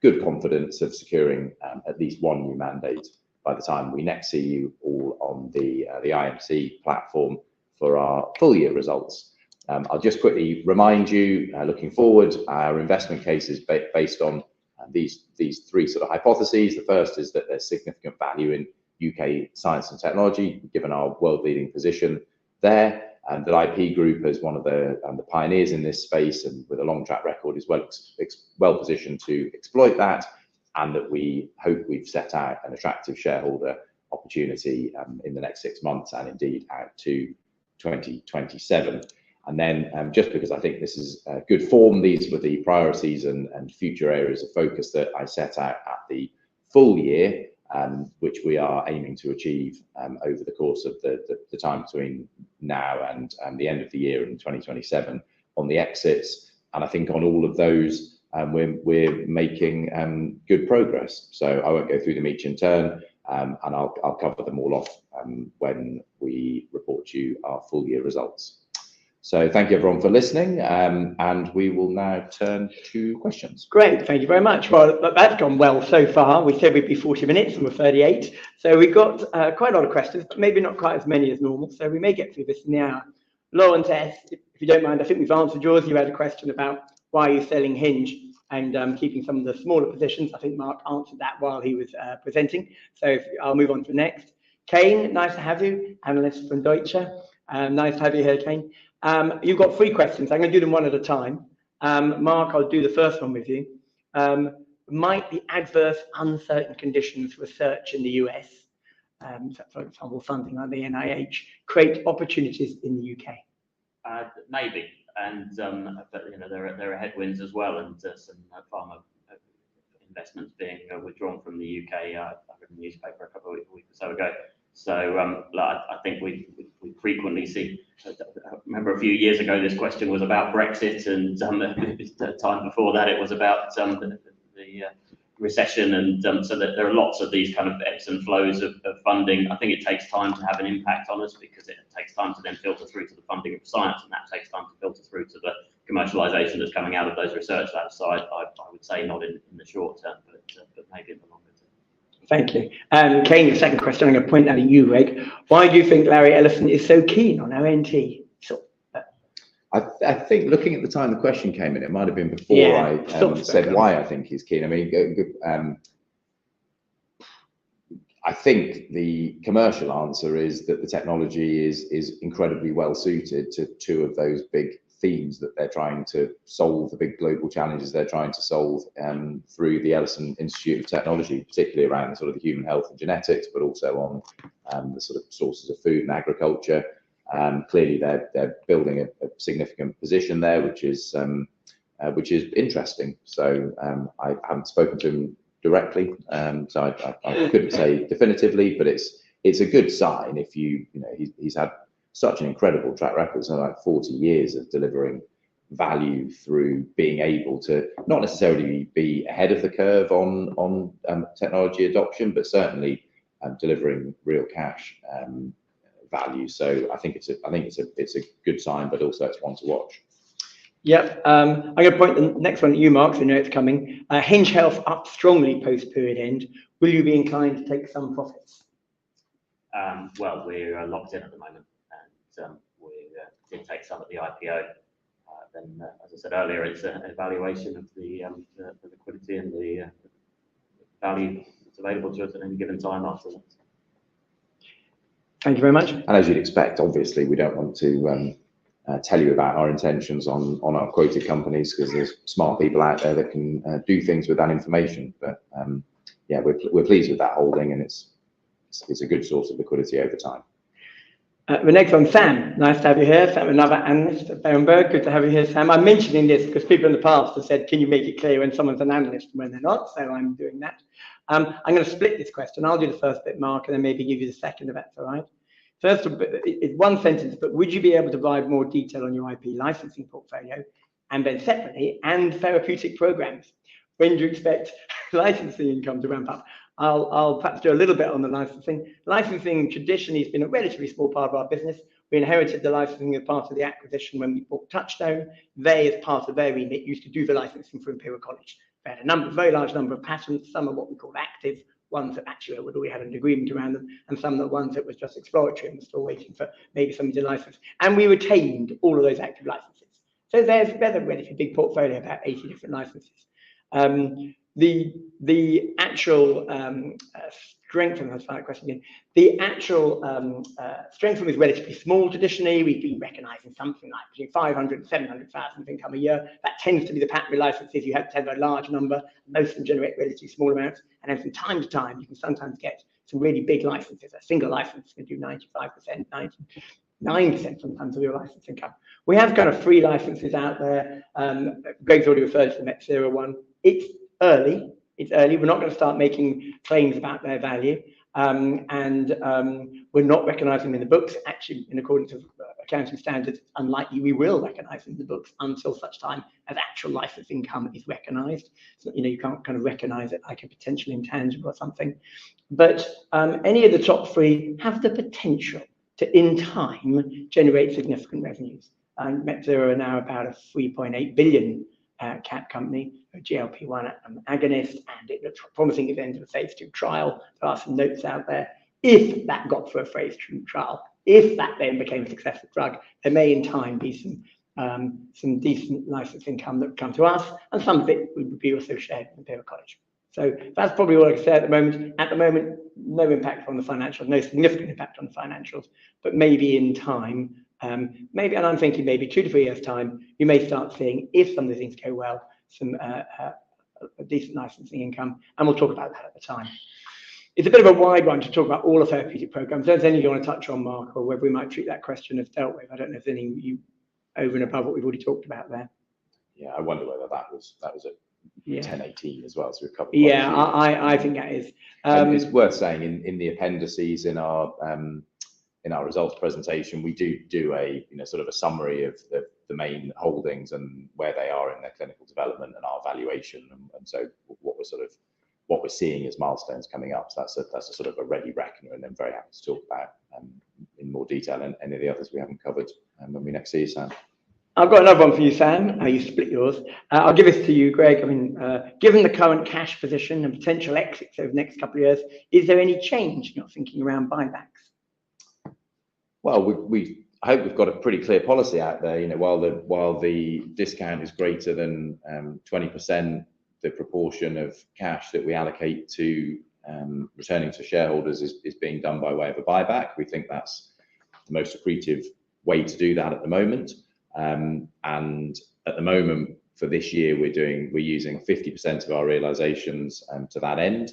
good confidence of securing at least one new mandate by the time we next see you all on the IMC platform for our full year results. I'll just quickly remind you, looking forward, our investment case is based on these three sort of hypotheses. The first is that there's significant value in UK science and technology, given our world-leading position there. And that IP Group, as one of the pioneers in this space and with a long track record, is well positioned to exploit that, and that we hope we've set out an attractive shareholder opportunity in the next 6 months and indeed out to 2027. And then just because I think this is good form, these were the priorities and future areas of focus that I set out at the full year, which we are aiming to achieve over the course of the time between now and the end of the year in 2027 on the exits. And I think on all of those, we're making good progress. So I won't go through them each in turn, and I'll cover them all off when we report to you our full year results. So thank you everyone for listening, and we will now turn to questions. Great, thank you very much. Well, that's gone well so far. We said we'd be 40 minutes and we're 38. So we've got quite a lot of questions, but maybe not quite as many as normal. So we may get through this in the hour. Lawrence S., if you don't mind, I think we've answered yours. You had a question about why you're selling Hinge and keeping some of the smaller positions. I think Mark answered that while he was presenting. So I'll move on to the next. Kane, nice to have you, analyst from Deutsche. Nice to have you here, Kane. You've got 3 questions. I'm going to do them one at a time. Mark, I'll do the first one with you. Might the adverse, uncertain conditions research in the US, for example, funding like the NIH, create opportunities in the UK? Maybe, and but you know there are headwinds as well, and some pharma investments being withdrawn from the UK. I read the newspaper a couple of weeks or so ago. So I think we frequently see. I remember a few years ago this question was about Brexit, and the time before that it was about the recession, and so that there are lots of these kind of ebbs and flows of funding. I think it takes time to have an impact on us because it takes time to then filter through to the funding of science, and that takes time to filter through to the commercialisation that's coming out of those research labs. So I would say not in the short term, but maybe in the longer term. Thank you. Kane, your second question, I'm going to point that at you, Greg. Why do you think Larry Ellison is so keen on ONT? I think looking at the time the question came in, it might have been before I said why I think he's keen. I mean, I think the commercial answer is that the technology is incredibly well suited to 2 of those big themes that they're trying to solve, the big global challenges they're trying to solve through the Ellison Institute of Technology, particularly around sort of the human health and genetics, but also on the sort of sources of food and agriculture. Clearly, they're building a significant position there, which is interesting. So I haven't spoken to him directly, so I couldn't say definitively, but it's a good sign. If he's had such an incredible track record, so like 40 years of delivering value through being able to not necessarily be ahead of the curve on technology adoption, but certainly delivering real cash value. So I think it's a good sign, but also it's one to watch. Yep. I'm going to point the next one at you, Mark, so you know it's coming. Hinge Health up strongly post period end. Will you be inclined to take some profits? Well, we're locked in at the moment, and we did take some at the IPO. Then, as I said earlier, it's an evaluation of the liquidity and the value that's available to us at any given time after that. Thank you very much. And as you'd expect, obviously, we don't want to tell you about our intentions on our quoted companies, because there's smart people out there that can do things with that information. But yeah, we're pleased with that holding, and it's a good source of liquidity over time. The next one, Sam. Nice to have you here. Sam, another analyst at Berenberg. Good to have you here, Sam. I'm mentioning this because people in the past have said, can you make it clear when someone's an analyst and when they're not? So I'm doing that. I'm going to split this question. I'll do the first bit, Mark, and then maybe give you the second, if that's all right. First, it's one sentence, but would you be able to provide more detail on your IP licensing portfolio? And then separately, and therapeutic programs. When do you expect licensing income to ramp up? I'll perhaps do a little bit on the licensing. Licensing traditionally has been a relatively small part of our business. We inherited the licensing as part of the acquisition when we bought Touchstone. They, as part of their remit, used to do the licensing for Imperial College. They had a very large number of patents. Some are what we call active, ones that actually already had an agreement around them, and some that ones that was just exploratory and still waiting for maybe somebody to license. And we retained all of those active licenses. So there's a relatively big portfolio, about 80 different licenses. The actual strength, and that's a question again, the actual strength is relatively small traditionally. We've been recognising something like between 500 and 700,000 of income a year. That tends to be the patent licenses. You have to have a large number. Most of them generate relatively small amounts. And then from time to time, you can sometimes get some really big licenses. A single license can do 95%, 99% sometimes of your license income. We have kind of free licenses out there. Greg's already referred to the Metsera one. It's early. We're not going to start making claims about their value. We're not recognising them in the books. Actually, in accordance with accounting standards, unlikely we will recognise them in the books until such time as actual license income is recognised. So, you can't kind of recognise it like a potential intangible or something. But any of the top three have the potential to, in time, generate significant revenues. Metsera are now about a 3.8 billion cap company, a GLP-1 agonist, and it looks promising at the end of the phase 2 trial. There are some notes out there. If that got through a phase 2 trial, if that then became a successful drug, there may in time be some decent license income that would come to us, and some of it would be also shared with Imperial College. So that's probably all I can say at the moment. At the moment, no impact on the financials, no significant impact on the financials, but maybe in time, maybe, and I'm thinking maybe 2 to 3 years' time, you may start seeing, if some of the things go well, some decent licensing income, and we'll talk about that at the time. It's a bit of a wide one to talk about all the therapeutic programs. If there's anything you want to touch on, Mark, or whether we might treat that question as dealt with. I don't know if there's anything you over and above what we've already talked about there. Yeah, I wonder whether that was at 1018 as well. So we've covered. Yeah, I think that is. It's worth saying in the appendices in our results presentation, we do a sort of a summary of the main holdings and where they are in their clinical development and our valuation, and so what we're seeing as milestones coming up. So that's a sort of a ready reckoner, and then very happy to talk about in more detail and any of the others we haven't covered when we next see you, Sam. I've got another one for you, Sam. You split yours. I'll give this to you, Greg. I mean, given the current cash position and potential exits over the next couple of years, is there any change in your thinking around buybacks? Well, I hope we've got a pretty clear policy out there. While the discount is greater than 20%, the proportion of cash that we allocate to returning to shareholders is being done by way of a buyback. We think that's the most accretive way to do that at the moment. And at the moment, for this year, we're using 50% of our realizations to that end.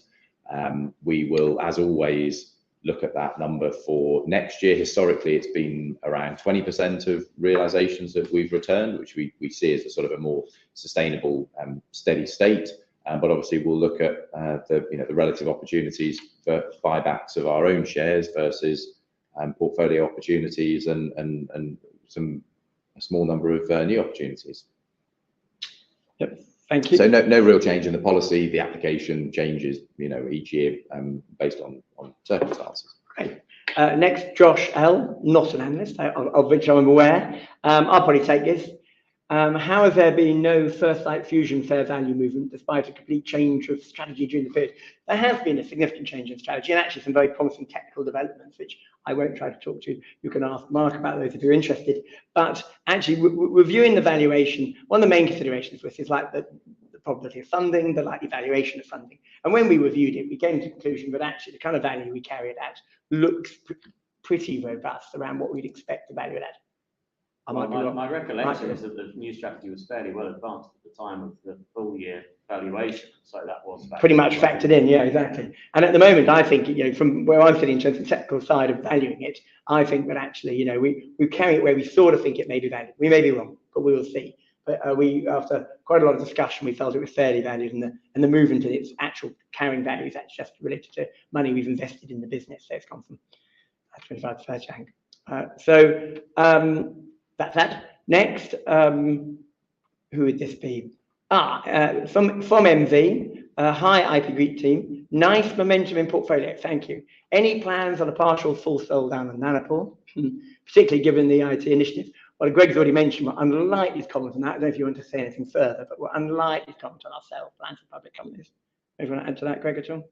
We will, as always, look at that number for next year. Historically, it's been around 20% of realizations that we've returned, which we see as a sort of a more sustainable, steady state. But obviously, we'll look at the relative opportunities for buybacks of our own shares versus portfolio opportunities and a small number of new opportunities. Yep. Thank you. So no real change in the policy. The application changes, each year based on circumstances. Great. Next, Josh L, not an analyst, of which I'm aware. I'll probably take this. How has there been no First Light Fusion fair value movement despite a complete change of strategy during the period? There has been a significant change in strategy and actually some very promising technical developments, which I won't try to talk to. You can ask Mark about those if you're interested. But actually, reviewing the valuation, one of the main considerations with is like the probability of funding, the likely valuation of funding. And when we reviewed it, we came to the conclusion that actually the kind of value we carry it at looks pretty robust around what we'd expect to value it at. My recollection is that the new strategy was fairly well advanced at the time of the full year valuation, so that was pretty much factored in. Yeah, exactly. And at the moment, I think from where I'm sitting in terms of the technical side of valuing it, I think that actually we carry it where we sort of think it may be valued. We may be wrong, but we will see. But we, after quite a lot of discussion, we felt it was fairly valued, and the movement in its actual carrying value is actually just related to money we've invested in the business. So it's gone from 25 to 30, I think. That's that. Next, who would this be? From MV. Hi, IP Greek team. Nice momentum in portfolio. Thank you. Any plans on a partial full sell down on Nanopore, particularly given the IT initiative? Well, Greg's already mentioned we're unlikely to comment on that. I don't know if you want to say anything further, but we're unlikely to comment on our sales plans for public companies. Anyone want to add to that, Greg, at all?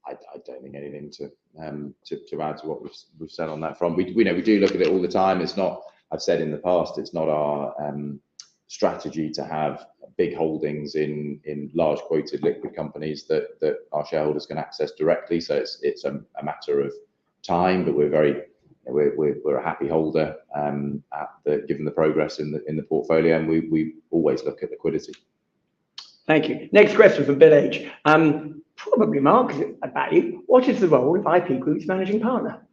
I don't think anything to add to what we've said on that front. We do look at it all the time. It's not. I've said in the past, it's not our strategy to have big holdings in large quoted liquid companies that our shareholders can access directly. So it's a matter of time, but we're a happy holder given the progress in the portfolio, and we always look at liquidity. Thank you. Next question from Bill H. Probably Mark, about you. What is the role of IP Group's managing partner?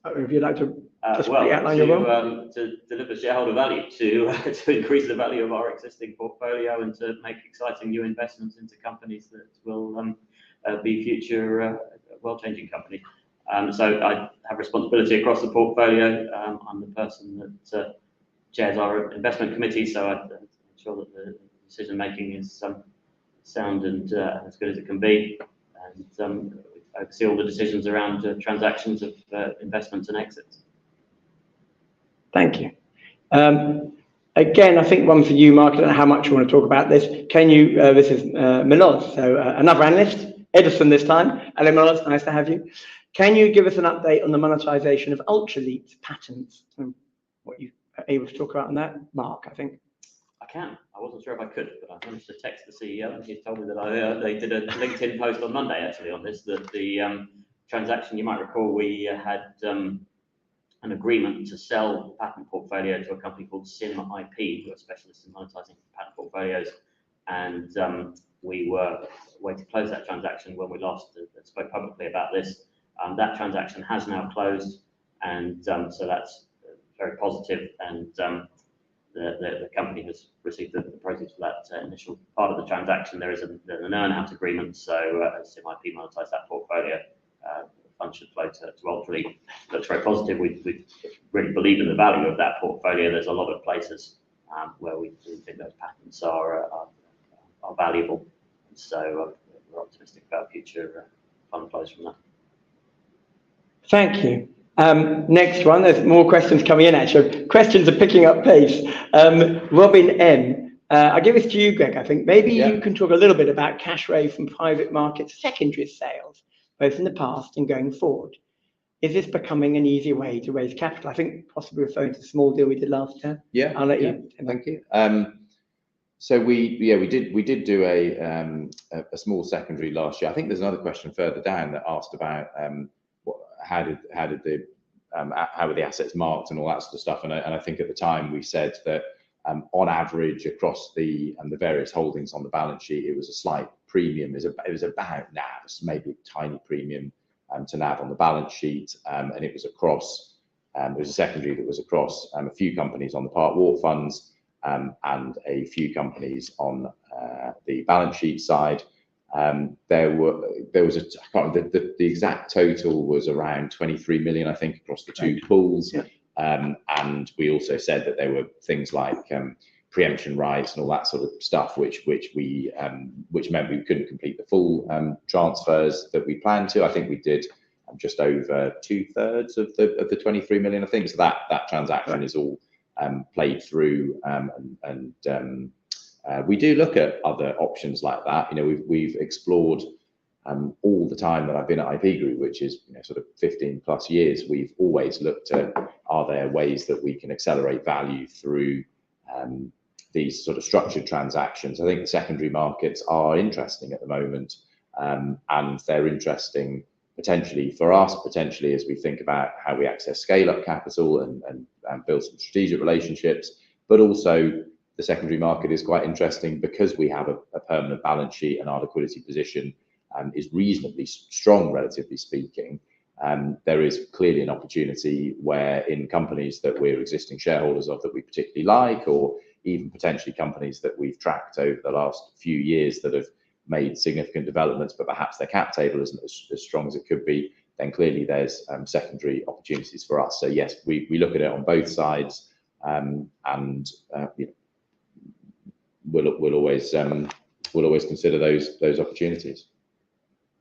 If you'd like to outline your role. To deliver shareholder value, to increase the value of our existing portfolio, and to make exciting new investments into companies that will be future world-changing companies. So I have responsibility across the portfolio. I'm the person that chairs our investment committee, so I ensure that the decision making is sound and as good as it can be, and oversee all the decisions around transactions of investments and exits. Thank you. Again, I think one for you, Mark. I don't know how much you want to talk about this. Can you? This is Milos, so another analyst, Edison this time. Hello, Milos. Nice to have you. Can you give us an update on the monetization of Ultraleap's patents? What you are able to talk about on that, Mark? I think. I can. I wasn't sure if I could, but I managed to text the CEO, and he told me that they did a LinkedIn post on Monday actually on this. That the transaction, you might recall, we had an agreement to sell the patent portfolio to a company called Sim IP, who are specialists in monetizing patent portfolios, and we were waiting to close that transaction when we last spoke publicly about this. That transaction has now closed, and so that's very positive, and the company has received the proceeds for that initial part of the transaction. There is an earn-out agreement, so as Sim IP monetize that portfolio, funds should flow to Ultraleap. Looks very positive. We really believe in the value of that portfolio. There's a lot of places where we think those patents are valuable, so we're optimistic about future fund flows from that. Thank you. Next one, there's more questions coming in actually. Questions are picking up pace. Robin M. I'll give it to you, Greg, I think. Maybe you can talk a little bit about cash raise from private market secondary sales, both in the past and going forward. Is this becoming an easier way to raise capital? I think possibly referring to the small deal we did last term. Yeah. I'll let you. Thank you. So we did do a small secondary last year. I think there's another question further down that asked about how were the assets marked and all that sort of stuff. And I think at the time we said that on average across the various holdings on the balance sheet, it was a slight premium. It was about NAV, maybe a tiny premium to NAV on the balance sheet, and it was across. It was a secondary that was across a few companies on the Part War funds and a few companies on the balance sheet side. There was I can't remember, the exact total was around 23 million, I think, across the two pools. Yeah. And we also said that there were things like preemption rights and all that sort of stuff, which meant we couldn't complete the full transfers that we planned to. I think we did just over 2/3 of the 23 million, I think. So that transaction is all played through, and we do look at other options like that. We've explored all the time that I've been at IP Group, which is sort of 15+ years. We've always looked at, are there ways that we can accelerate value through these sort of structured transactions. I think the secondary markets are interesting at the moment, and they're interesting potentially for us, potentially as we think about how we access scale-up capital and build some strategic relationships. But also the secondary market is quite interesting because we have a permanent balance sheet and our liquidity position is reasonably strong, relatively speaking. There is clearly an opportunity where in companies that we're existing shareholders of that we particularly like, or even potentially companies that we've tracked over the last few years that have made significant developments, but perhaps their cap table isn't as strong as it could be, then clearly there's secondary opportunities for us. So yes, we look at it on both sides, and we'll always consider those opportunities.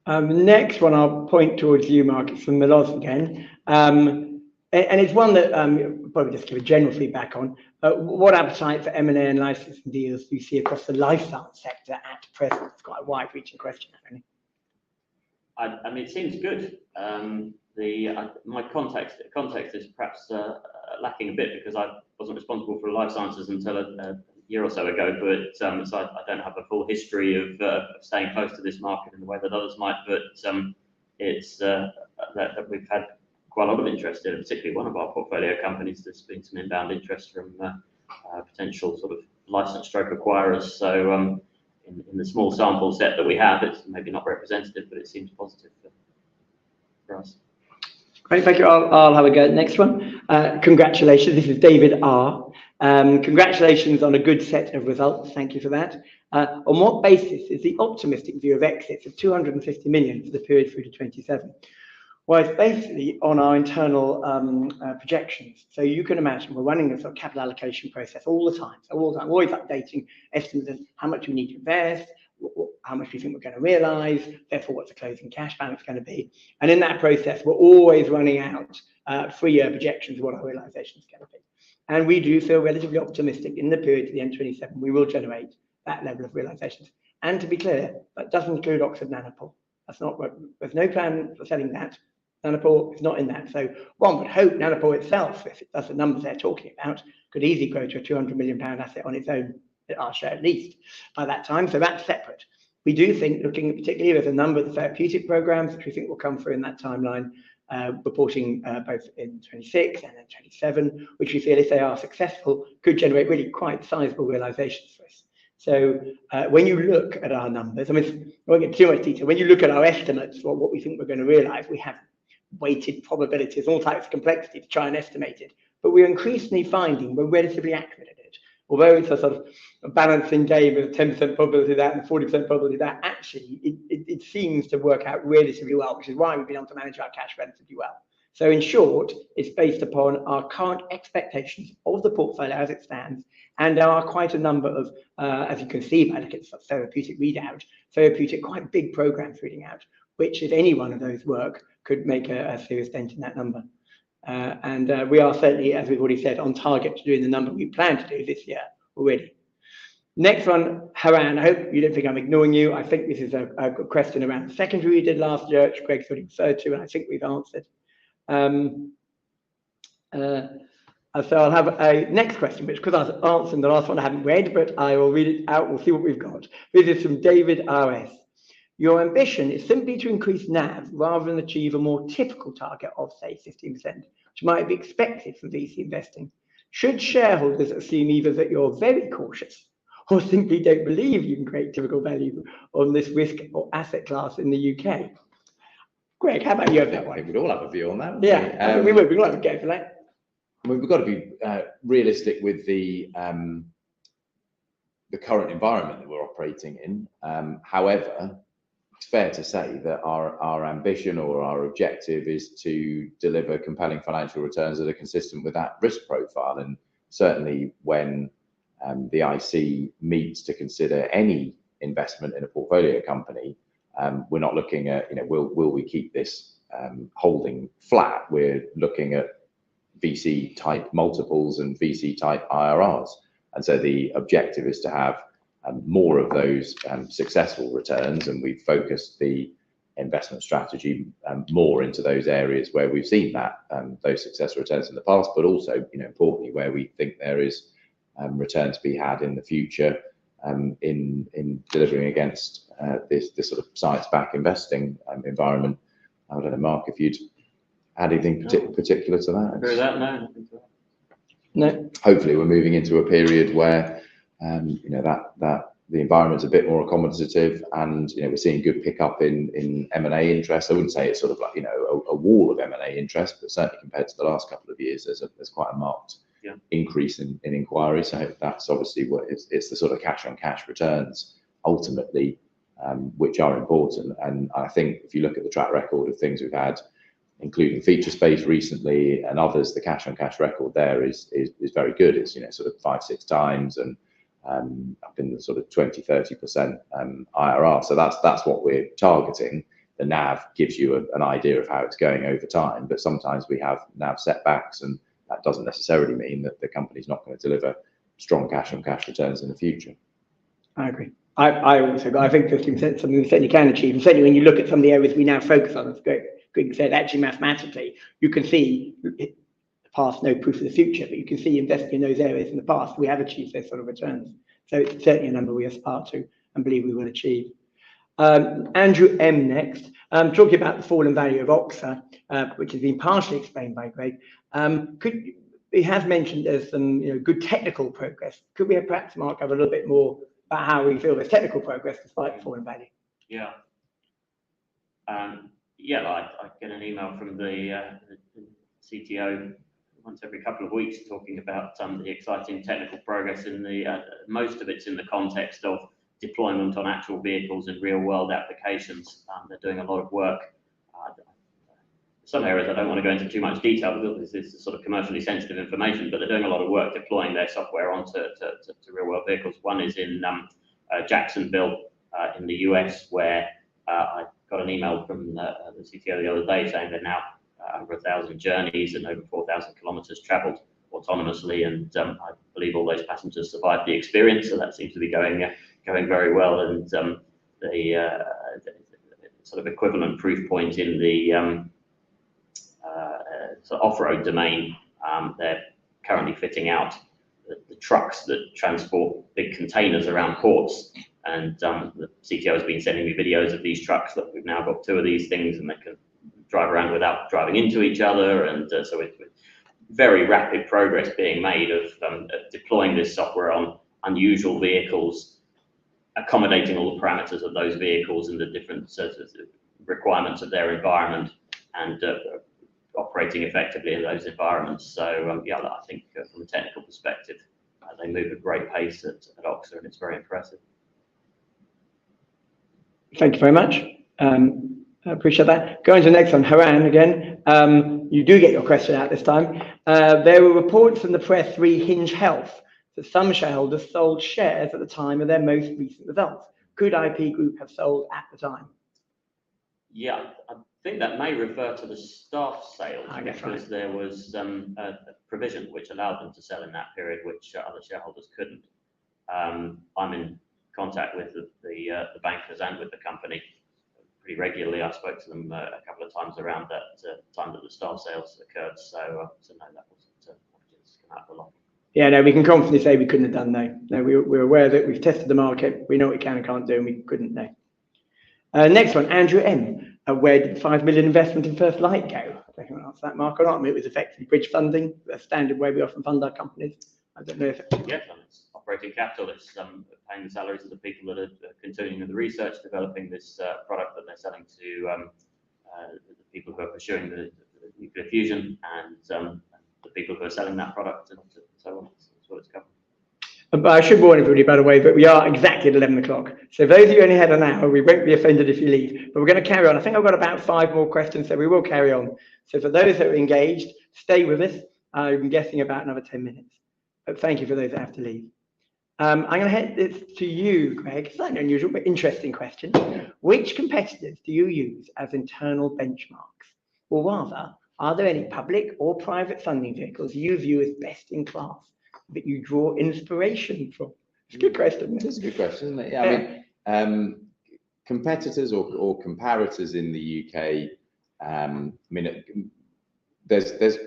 The next one I'll point towards you, Mark. It's from Milos again, and it's one that probably just give a general feedback on. What appetite for M&A and licensing deals do you see across the life science sector at present? It's quite a wide-reaching question, actually. I mean, it seems good. My context is perhaps lacking a bit because I wasn't responsible for life sciences until a year or so ago, but so I don't have a full history of staying close to this market in the way that others might. But it's that we've had quite a lot of interest in, particularly one of our portfolio companies. There's been some inbound interest from potential sort of license stroke acquirers. So in the small sample set that we have, it's maybe not representative, but it seems positive for us. Great, thank you. I'll have a go. Next one. Congratulations. This is David R. Congratulations on a good set of results. Thank you for that. On what basis is the optimistic view of exits of 250 million for the period through to 27? Well, it's basically on our internal projections. So you can imagine we're running a sort of capital allocation process all the time. So all the time, always updating estimates of how much we need to invest, how much we think we're going to realise, therefore what's the closing cash balance going to be. And in that process, we're always running out 3-year projections of what our realisation is going to be. And we do feel relatively optimistic in the period to the end of 27, we will generate that level of realisations. And to be clear, that doesn't include Oxford Nanopore. That's not, there's no plan for selling that. Nanopore is not in that. So one would hope Nanopore itself, if it does the numbers they're talking about, could easily grow to a 200 million pound asset on its own, our share at least, by that time. So that's separate. We do think, looking particularly, there's a number of the therapeutic programs which we think will come through in that timeline, reporting both in 26 and in 27, which we feel, if they are successful, could generate really quite sizable realisations for us. So when you look at our numbers, I mean, I won't get too much detail. When you look at our estimates for what we think we're going to realise, we have weighted probabilities, all types of complexity to try and estimate it. But we're increasingly finding we're relatively accurate at it. Although it's a sort of a balancing game with a 10% probability of that and 40% probability of that, actually, it seems to work out relatively well, which is why we've been able to manage our cash relatively well. So in short, it's based upon our current expectations of the portfolio as it stands, and there are quite a number of, as you can see by looking at therapeutic readout, quite big programs reading out, which if any one of those work, could make a serious dent in that number. And we are certainly, as we've already said, on target to doing the number we plan to do this year already. Next one, Haran, I hope you don't think I'm ignoring you. I think this is a question around the secondary we did last year, which Greg's already referred to, and I think we've answered. So I'll have a next question, which because I was answering the last one I haven't read, but I will read it out. We'll see what we've got. This is from David R.S. Your ambition is simply to increase NAV rather than achieve a more typical target of, say, 15%, which might be expected from VC investing. Should shareholders assume either that you're very cautious or simply don't believe you can create typical value on this risk or asset class in the UK? Greg, how about you have that I one? think we'd all have a view on that. Yeah, I think we would. We'd like to go for that. I mean, we've got to be realistic with the current environment that we're operating in. However, it's fair to say that our ambition or our objective is to deliver compelling financial returns that are consistent with that risk profile. And certainly when the IC meets to consider any investment in a portfolio company, we're not looking at, will we keep this holding flat? We're looking at VC type multiples and VC type IRRs. And so the objective is to have more of those successful returns, and we've focused the investment strategy more into those areas where we've seen that those successful returns in the past, but also, importantly, where we think there is return to be had in the future in delivering against this sort of science-backed investing environment. I don't know, Mark, if you'd add anything particular to that? Agree with that? No, nothing to that. No. Hopefully, we're moving into a period where that the environment's a bit more accommodative, and we're seeing good pickup in M&A interest. I wouldn't say it's sort of like a wall of M&A interest, but certainly compared to the last couple of years, there's quite a marked increase in inquiry. So that's obviously what it's the sort of cash on cash returns ultimately, which are important. And I think if you look at the track record of things we've had, including Feature Space recently and others, the cash on cash record there is very good. It's sort of 5-6 times and up in the sort of 20-30% IRR. So that's what we're targeting. The NAV gives you an idea of how it's going over time, but sometimes we have NAV setbacks, and that doesn't necessarily mean that the company's not going to deliver strong cash on cash returns in the future. I agree. I think 15% something we certainly can achieve. And certainly when you look at some of the areas we now focus on, as Greg said, actually mathematically, you can see the past, no proof of the future, but you can see investing in those areas in the past, we have achieved those sort of returns. So it's certainly a number we aspire to and believe we will achieve. Andrew M next, talking about the fallen value of Oxa, which has been partially explained by Greg. He has mentioned there's some good technical progress. Could we perhaps, Mark, have a little bit more about how we feel there's technical progress despite the fallen value? Yeah. I get an email from the CTO once every couple of weeks talking about the exciting technical progress in the most of it's in the context of deployment on actual vehicles and real world applications. They're doing a lot of work. Some areas I don't want to go into too much detail because this is sort of commercially sensitive information, but they're doing a lot of work deploying their software onto to real world vehicles. One is in Jacksonville in the US, where I got an email from the CTO the other day saying they're now over 1,000 journeys and over 4,000 kilometers traveled autonomously, and I believe all those passengers survived the experience, so that seems to be going very well. And the sort of equivalent proof point in the sort of off-road domain, they're currently fitting out the trucks that transport big containers around ports, and the CTO has been sending me videos of these trucks. That we've now got 2 of these things, and they can drive around without driving into each other, and so it's very rapid progress being made of deploying this software on unusual vehicles, accommodating all the parameters of those vehicles and the different requirements of their environment, and operating effectively in those environments. So I think from a technical perspective, they move at great pace at Oxa, and it's very impressive. Thank you very much. I appreciate that. Going to the next one, Haran again. You do get your question out this time. There were reports in the press Hinge Health that some shareholders sold shares at the time of their most recent results. Could IP Group have sold at the time? Yeah, I think that may refer to the staff sales, because right. there was a provision which allowed them to sell in that period, which other shareholders couldn't. I'm in contact with the bankers and with the company pretty regularly. I spoke to them a couple of times around that time that the staff sales occurred. So no, that wasn't opportunities come out a lot. Yeah, no, we can confidently say we couldn't have done no. No, we're aware that we've tested the market. We know what we can and can't do, and we couldn't no. Next one, Andrew M. Where did the 5 million investment in First Light go? I don't know if you want to answer that, Mark, or not. I mean, it was effectively bridge funding, a standard way we often fund our companies. I don't know if it's operating capital. It's paying the salaries of the people that are continuing with the research, developing this product that they're selling to the people who are pursuing the nuclear fusion and the people who are selling that product and so on. That's what it's covering. But I should warn everybody, by the way, that we are exactly at 11 o'clock. So those of you who only had an hour, we won't be offended if you leave. But we're going to carry on. I think I've got about 5 more questions, so we will carry on. So for those that are engaged, stay with us. I'm guessing about another 10 minutes. But thank you for those that have to leave. I'm going to head this to you, Greg. Slightly unusual, but interesting question. Which competitors do you use as internal benchmarks? Or rather, are there any public or private funding vehicles you view as best in class that you draw inspiration from? It's a good question. It's a good question, isn't it? Yeah, I mean, competitors or comparators in the UK, I mean, there's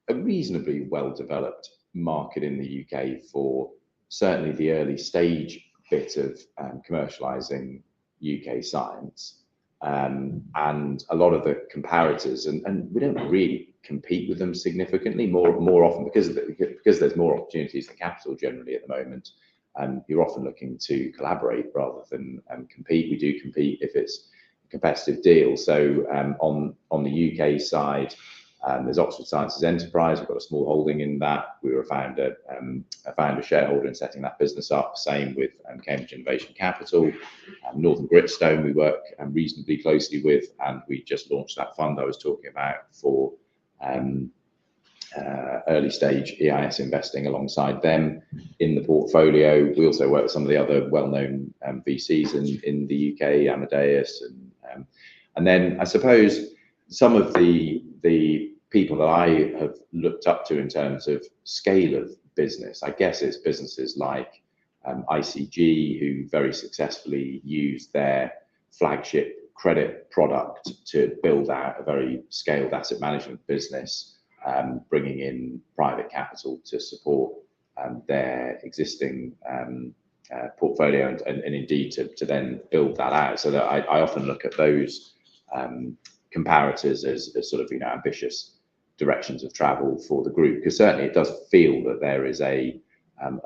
a reasonably well-developed market in the UK for certainly the early stage bit of commercializing UK science. And a lot of the comparators, and we don't really compete with them significantly, more often because there's more opportunities than capital generally at the moment. You're often looking to collaborate rather than compete. We do compete if it's a competitive deal. So on the UK side, there's Oxford Sciences Enterprise. We've got a small holding in that. We were a founder shareholder in setting that business up. Same with Cambridge Innovation Capital. Northern Gritstone we work reasonably closely with, and we just launched that fund I was talking about for early stage EIS investing alongside them in the portfolio. We also work with some of the other well-known VCs in the UK, Amadeus, and then I suppose some of the people that I have looked up to in terms of scale of business, I guess it's businesses like ICG, who very successfully used their flagship credit product to build out a very scaled asset management business, bringing in private capital to support their existing portfolio and indeed to then build that out. So that I often look at those comparators as sort of ambitious directions of travel for the group, because certainly it does feel that there is a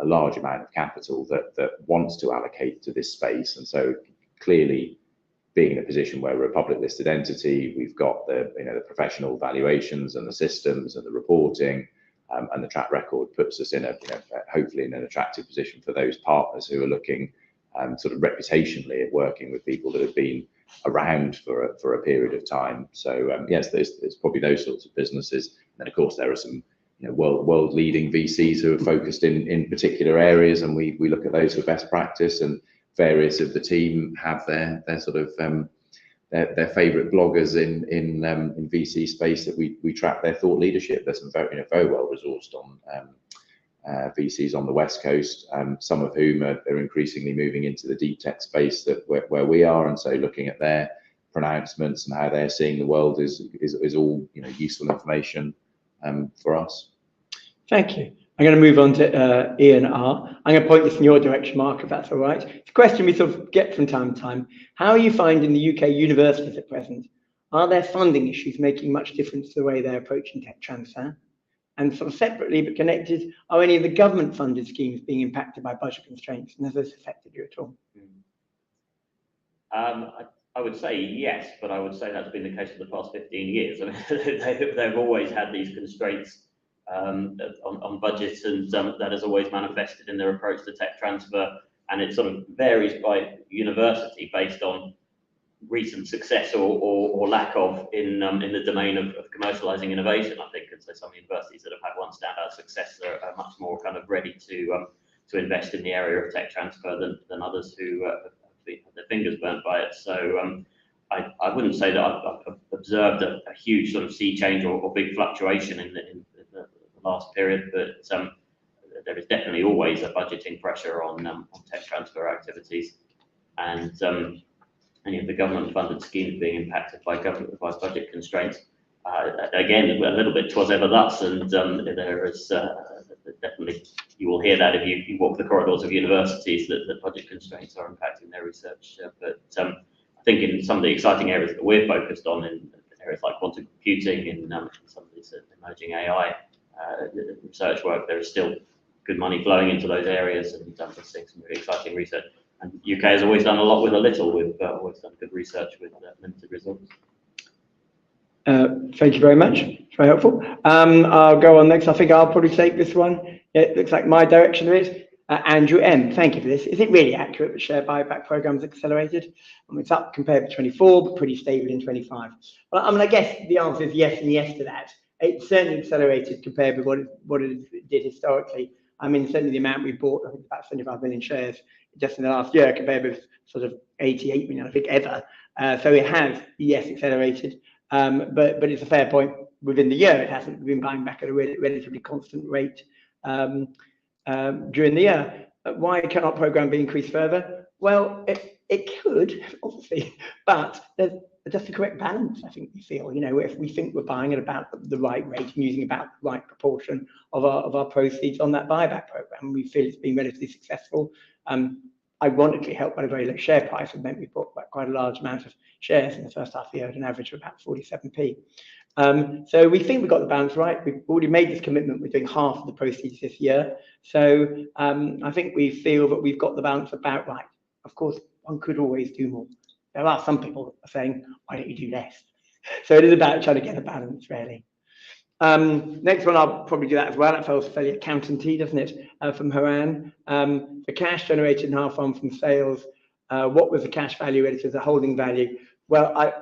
large amount of capital that wants to allocate to this space. And so clearly, being in a position where we're a public listed entity, we've got the the professional valuations and the systems and the reporting, and the track record puts us in a hopefully in an attractive position for those partners who are looking sort of reputationally at working with people that have been around for a period of time. So yes, there's probably those sorts of businesses. And then of course there are some world leading VCs who are focused in particular areas, and we look at those for best practice, and various of the team have their sort of their favorite bloggers in VC space that we track their thought leadership. There's some very well resourced on VCs on the West Coast, some of whom are increasingly moving into the deep tech space where we are, and so looking at their pronouncements and how they're seeing the world is all useful information for us. Thank you. I'm going to move on to Ian R. I'm going to point this in your direction, Mark, if that's all right. It's a question we sort of get from time to time. How are you finding the UK universities at present? Are their funding issues making much difference to the way they're approaching tech transfer? And sort of separately but connected, are any of the government-funded schemes being impacted by budget constraints, and has this affected you at all? I would say yes, but I would say that's been the case for the past 15 years. I mean, they've always had these constraints on budgets, and that has always manifested in their approach to tech transfer, and it sort of varies by university based on recent success or lack of in the domain of commercializing innovation, I think. And so some universities that have had one standout success are much more kind of ready to invest in the area of tech transfer than others who have their fingers burnt by it. So I wouldn't say that I've observed a huge sort of sea change or big fluctuation in the last period, but there is definitely always a budgeting pressure on tech transfer activities, and any of the government-funded schemes being impacted by budget constraints. Again, a little bit 'twas ever thus, and there is definitely, you will hear that if you walk the corridors of universities, that budget constraints are impacting their research. But I think in some of the exciting areas that we're focused on, in areas like quantum computing, in some of these emerging AI research work, there is still good money flowing into those areas, and we're seeing some really exciting research. And UK has always done a lot with a little. We've always done good research with limited results. Thank you very much. It's very helpful. I'll go on next. I think I'll probably take this one. It looks like my direction of it. Andrew M. Thank you for this. Is it really accurate that share buyback programs accelerated? It's up compared to 24, but pretty stable in 25. Well, I guess the answer is yes and yes to that. It certainly accelerated compared with what it did historically. Certainly the amount we bought, I think about 75 million shares just in the last year compared with sort of 88 million, I think, ever. So it has, yes, accelerated. But it's a fair point. Within the year, it hasn't been buying back at a relatively constant rate during the year. Why cannot program be increased further? Well, it could, obviously, but there's just the correct balance, I think we feel. If we think we're buying at about the right rate and using about the right proportion of our proceeds on that buyback program, we feel it's been relatively successful. Ironically, helped by a very low share price, it meant we bought quite a large amount of shares in the first half of the year at an average of about 47p. So we think we got the balance right. We've already made this commitment. We're doing half of the proceeds this year. So I think we feel that we've got the balance about right. Of course, one could always do more. There are some people saying, why don't you do less? So it is about trying to get a balance, really. Next one, I'll probably do that as well. That feels fairly accountancy, doesn't it? From Haran. The cash generated in half one from sales. What was the cash value relative to the holding value? Well,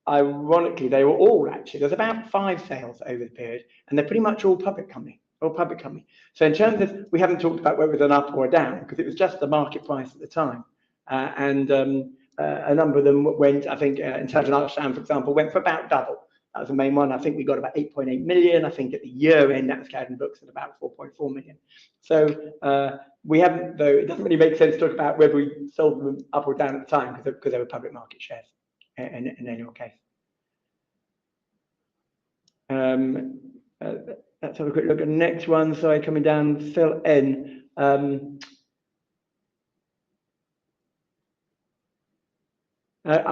ironically, they were all actually, there's about 5 sales over the period, and they're pretty much all public company. So in terms of, we haven't talked about whether it was an up or a down, because it was just the market price at the time. A number of them went, I think, in terms of Archdown, for example, went for about double. That was the main one. I think we got about 8.8 million. I think at the year end, that was carried in books at about 4.4 million. So we haven't, though, it doesn't really make sense to talk about whether we sold them up or down at the time because they were public market shares in any case. Let's have a quick look at the next one. Sorry, coming down, Phil N.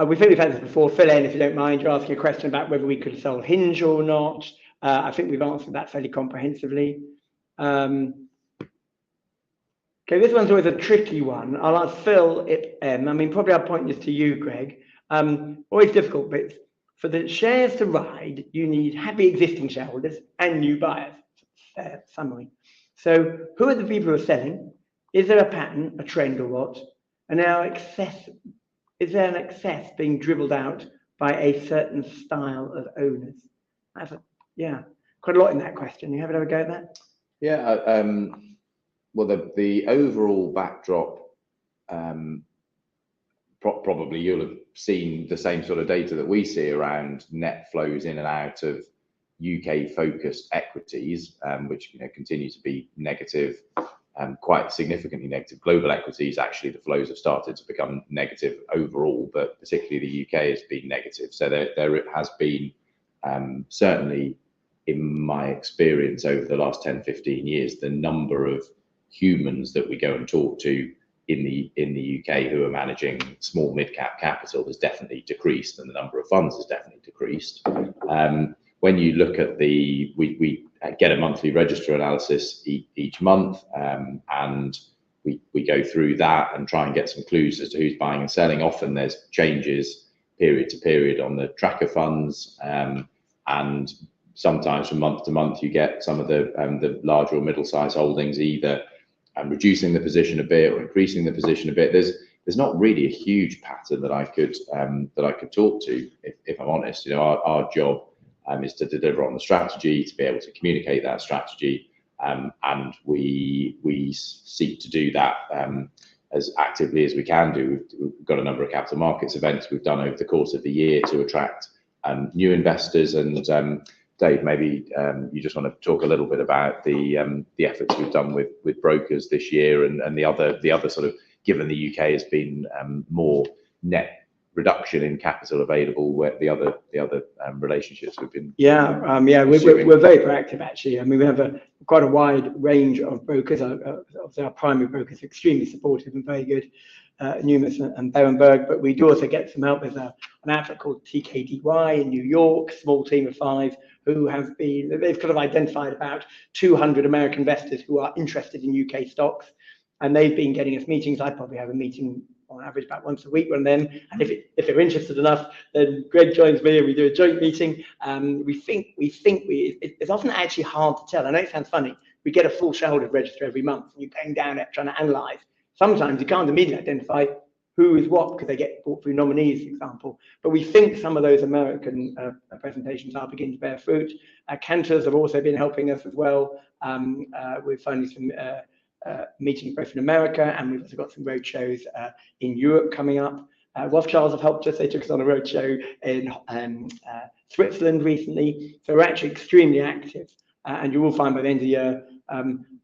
We think we've had this before. Phil N, if you don't mind, you're asking a question about whether we could sell Hinge or not. I think we've answered that fairly comprehensively. Okay, this one's always a tricky one. I'll ask Phil M. Probably I'll point this to you, Greg. Always difficult, but for the shares to ride, you need happy existing shareholders and new buyers. Fair summary. So who are the people who are selling? Is there a pattern, a trend, or what? And now is there an excess being dribbled out by a certain style of owners? Quite a lot in that question. You have a go at that? Yeah. Well, the overall backdrop, probably you'll have seen the same sort of data that we see around net flows in and out of UK focused equities, which continue to be negative, quite significantly negative. Global equities, actually, the flows have started to become negative overall, but particularly the UK has been negative. So there has been, certainly in my experience over the last 10, 15 years, the number of humans that we go and talk to in the UK who are managing small mid-cap capital has definitely decreased, and the number of funds has definitely decreased. When you look at we get a monthly register analysis each month, and we go through that and try and get some clues as to who's buying and selling. Often there's changes period to period on the tracker funds, and sometimes from month to month you get some of the larger or middle-sized holdings either reducing the position a bit or increasing the position a bit. There's not really a huge pattern that I could talk to, if I'm honest. Our job is to deliver on the strategy, to be able to communicate that strategy, and we seek to do that as actively as we can do. We've got a number of capital markets events we've done over the course of the year to attract new investors. And Dave, maybe you just want to talk a little bit about the efforts we've done with brokers this year and the other sort of, given the UK has been more net reduction in capital available, where the other relationships we've been we're very proactive actually. We have quite a wide range of brokers. Obviously our primary brokers are extremely supportive and very good, Numis and Berenberg, but we do also get some help with an outfit called TKDY in New York, small team of 5 who they've kind of identified about 200 American investors who are interested in UK stocks, and they've been getting us meetings. I probably have a meeting on average about once a week, one of them. And if they're interested enough, then Greg joins me and we do a joint meeting. It's often actually hard to tell. I know it sounds funny. We get a full shareholder register every month, and you're going down it trying to analyse. Sometimes you can't immediately identify who is what because they get bought through nominees, for example. But we think some of those American presentations are beginning to bear fruit. Cantors have also been helping us as well. We're finding some meetings both in America, and we've also got some road shows in Europe coming up. Rothschilds have helped us. They took us on a road show in Switzerland recently. So we're actually extremely active. And you will find by the end of the year,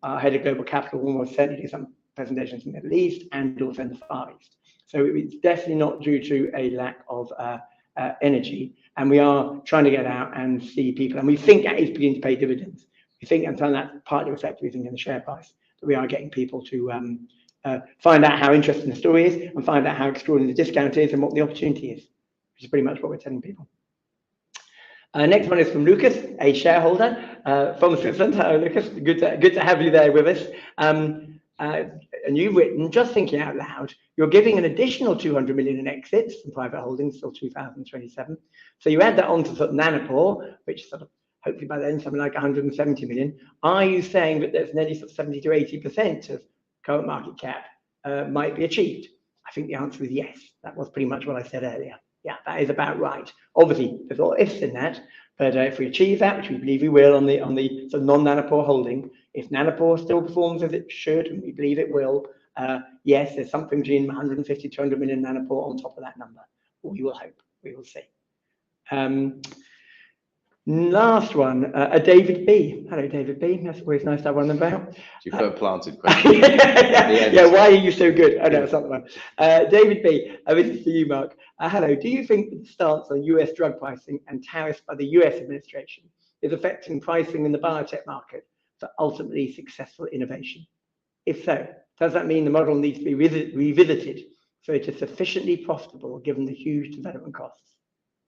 our head of global capital will almost certainly do some presentations in the Middle East and also in the Far East. So it's definitely not due to a lack of energy. And we are trying to get out and see people. And we think that is beginning to pay dividends. We think, and so that's partly reflected, we think, in the share price, that we are getting people to find out how interesting the story is and find out how extraordinary the discount is and what the opportunity is, which is pretty much what we're telling people. Next one is from Lucas, a shareholder from Switzerland. Hello, Lucas. Good to have you there with us. And you've written, just thinking out loud, you're giving an additional 200 million in exits from private holdings till 2027. So you add that on to sort of Nanopore, which sort of hopefully by then something like 170 million. Are you saying that there's nearly sort of 70 to 80% of current market cap might be achieved? I think the answer is yes. That was pretty much what I said earlier. Yeah, that is about right. Obviously, there's a lot of ifs in that, but if we achieve that, which we believe we will on the sort of non-Nanopore holding, if Nanopore still performs as it should, and we believe it will, yes, there's something between 150 to 200 million Nanopore on top of that number. We will hope. We will see. Last one, David B. Hello, David B. That's always nice to have one of them about. You've got a planted question. Yeah, why are you so good? Oh, no, it's not the one. David B. This is for you, Mark. Hello, do you think that the stance on US drug pricing and tariffs by the US administration is affecting pricing in the biotech market for ultimately successful innovation? If so, does that mean the model needs to be revisited so it is sufficiently profitable given the huge development costs?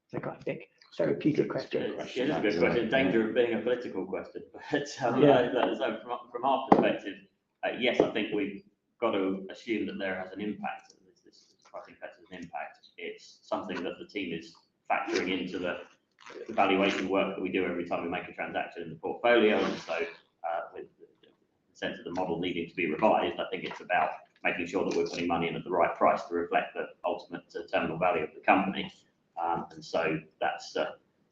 So I think therapeutic question. Yeah, that's a good question. Danger of being a political question. But so from our perspective, yes, I think we've got to assume that there has an impact. This pricing effect has an impact. It's something that the team is factoring into the valuation work that we do every time we make a transaction in the portfolio. And so with the sense of the model needing to be revised, I think it's about making sure that we're putting money in at the right price to reflect the ultimate terminal value of the company. And so that's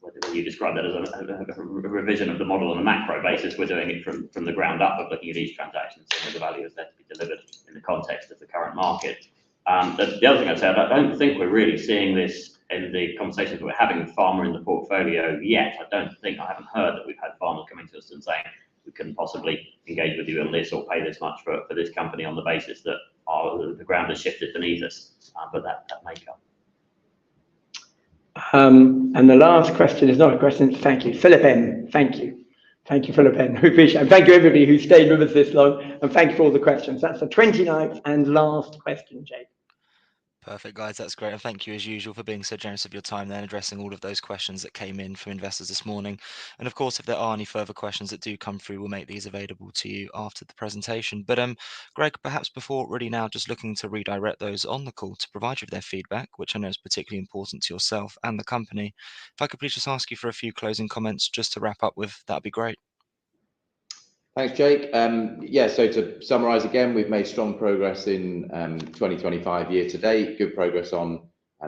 whether you describe that as a revision of the model on a macro basis, we're doing it from the ground up of looking at each transaction, so the value is there to be delivered in the context of the current market. The other thing I'd say, I don't think we're really seeing this in the conversations that we're having with pharma in the portfolio yet. I haven't heard that we've had pharma coming to us and saying we couldn't possibly engage with you on this or pay this much for this company on the basis that the ground has shifted beneath us, but that may come. And the last question is not a question, thank you. Philip N, thank you. Thank you, Philip N. We appreciate it. And thank you, everybody who stayed with us this long. And thank you for all the questions. That's the 29th and last question, Jake. Perfect, guys. That's great. And thank you, as usual, for being so generous of your time there and addressing all of those questions that came in from investors this morning. And of course, if there are any further questions that do come through, we'll make these available to you after the presentation. But Greg, perhaps before really now, just looking to redirect those on the call to provide you with their feedback, which I know is particularly important to yourself and the company. If I could please just ask you for a few closing comments just to wrap up with, that'd be great. Thanks, Jake. So to summarise again, we've made strong progress in 2025 year to date, good progress on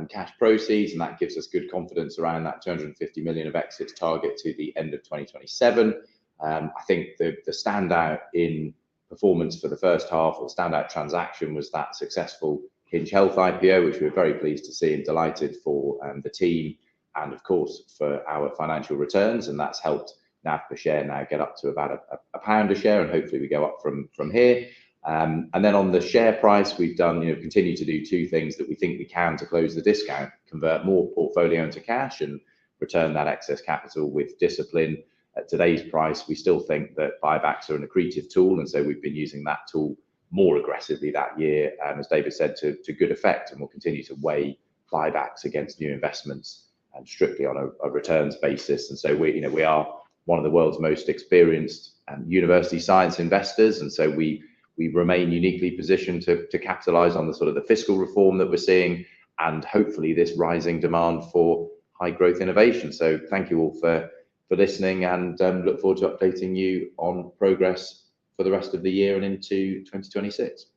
cash proceeds, and that gives us good confidence around that 250 million of exits target to the end of 2027. I think the standout in performance for the first half, or standout transaction, was that successful Hinge Health IPO, which we're very pleased to see and delighted for the team and, of course, for our financial returns, and that's helped NAV per share now get up to about a pound a share, and hopefully we go up from here. And then on the share price, we've done, continue to do two things that we think we can to close the discount: convert more portfolio into cash and return that excess capital with discipline. At today's price, we still think that buybacks are an accretive tool, and so we've been using that tool more aggressively that year, as David said, to good effect, and we'll continue to weigh buybacks against new investments and strictly on a returns basis. And so we are one of the world's most experienced university science investors, and so we we remain uniquely positioned to capitalise on the sort of the fiscal reform that we're seeing, and hopefully this rising demand for high growth innovation. So thank you all for listening, and look forward to updating you on progress for the rest of the year and into 2026.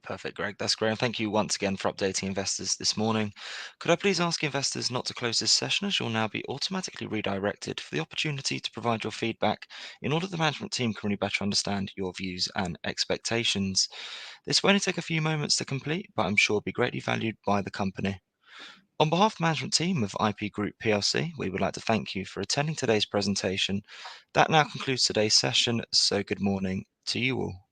Perfect, Greg. That's great. And thank you once again for updating investors this morning. Could I please ask investors not to close this session, as you'll now be automatically redirected for the opportunity to provide your feedback in order that the management team can really better understand your views and expectations. This will only take a few moments to complete, but I'm sure will be greatly valued by the company. On behalf of the management team of IP Group PLC, we would like to thank you for attending today's presentation. That now concludes today's session, so good morning to you all.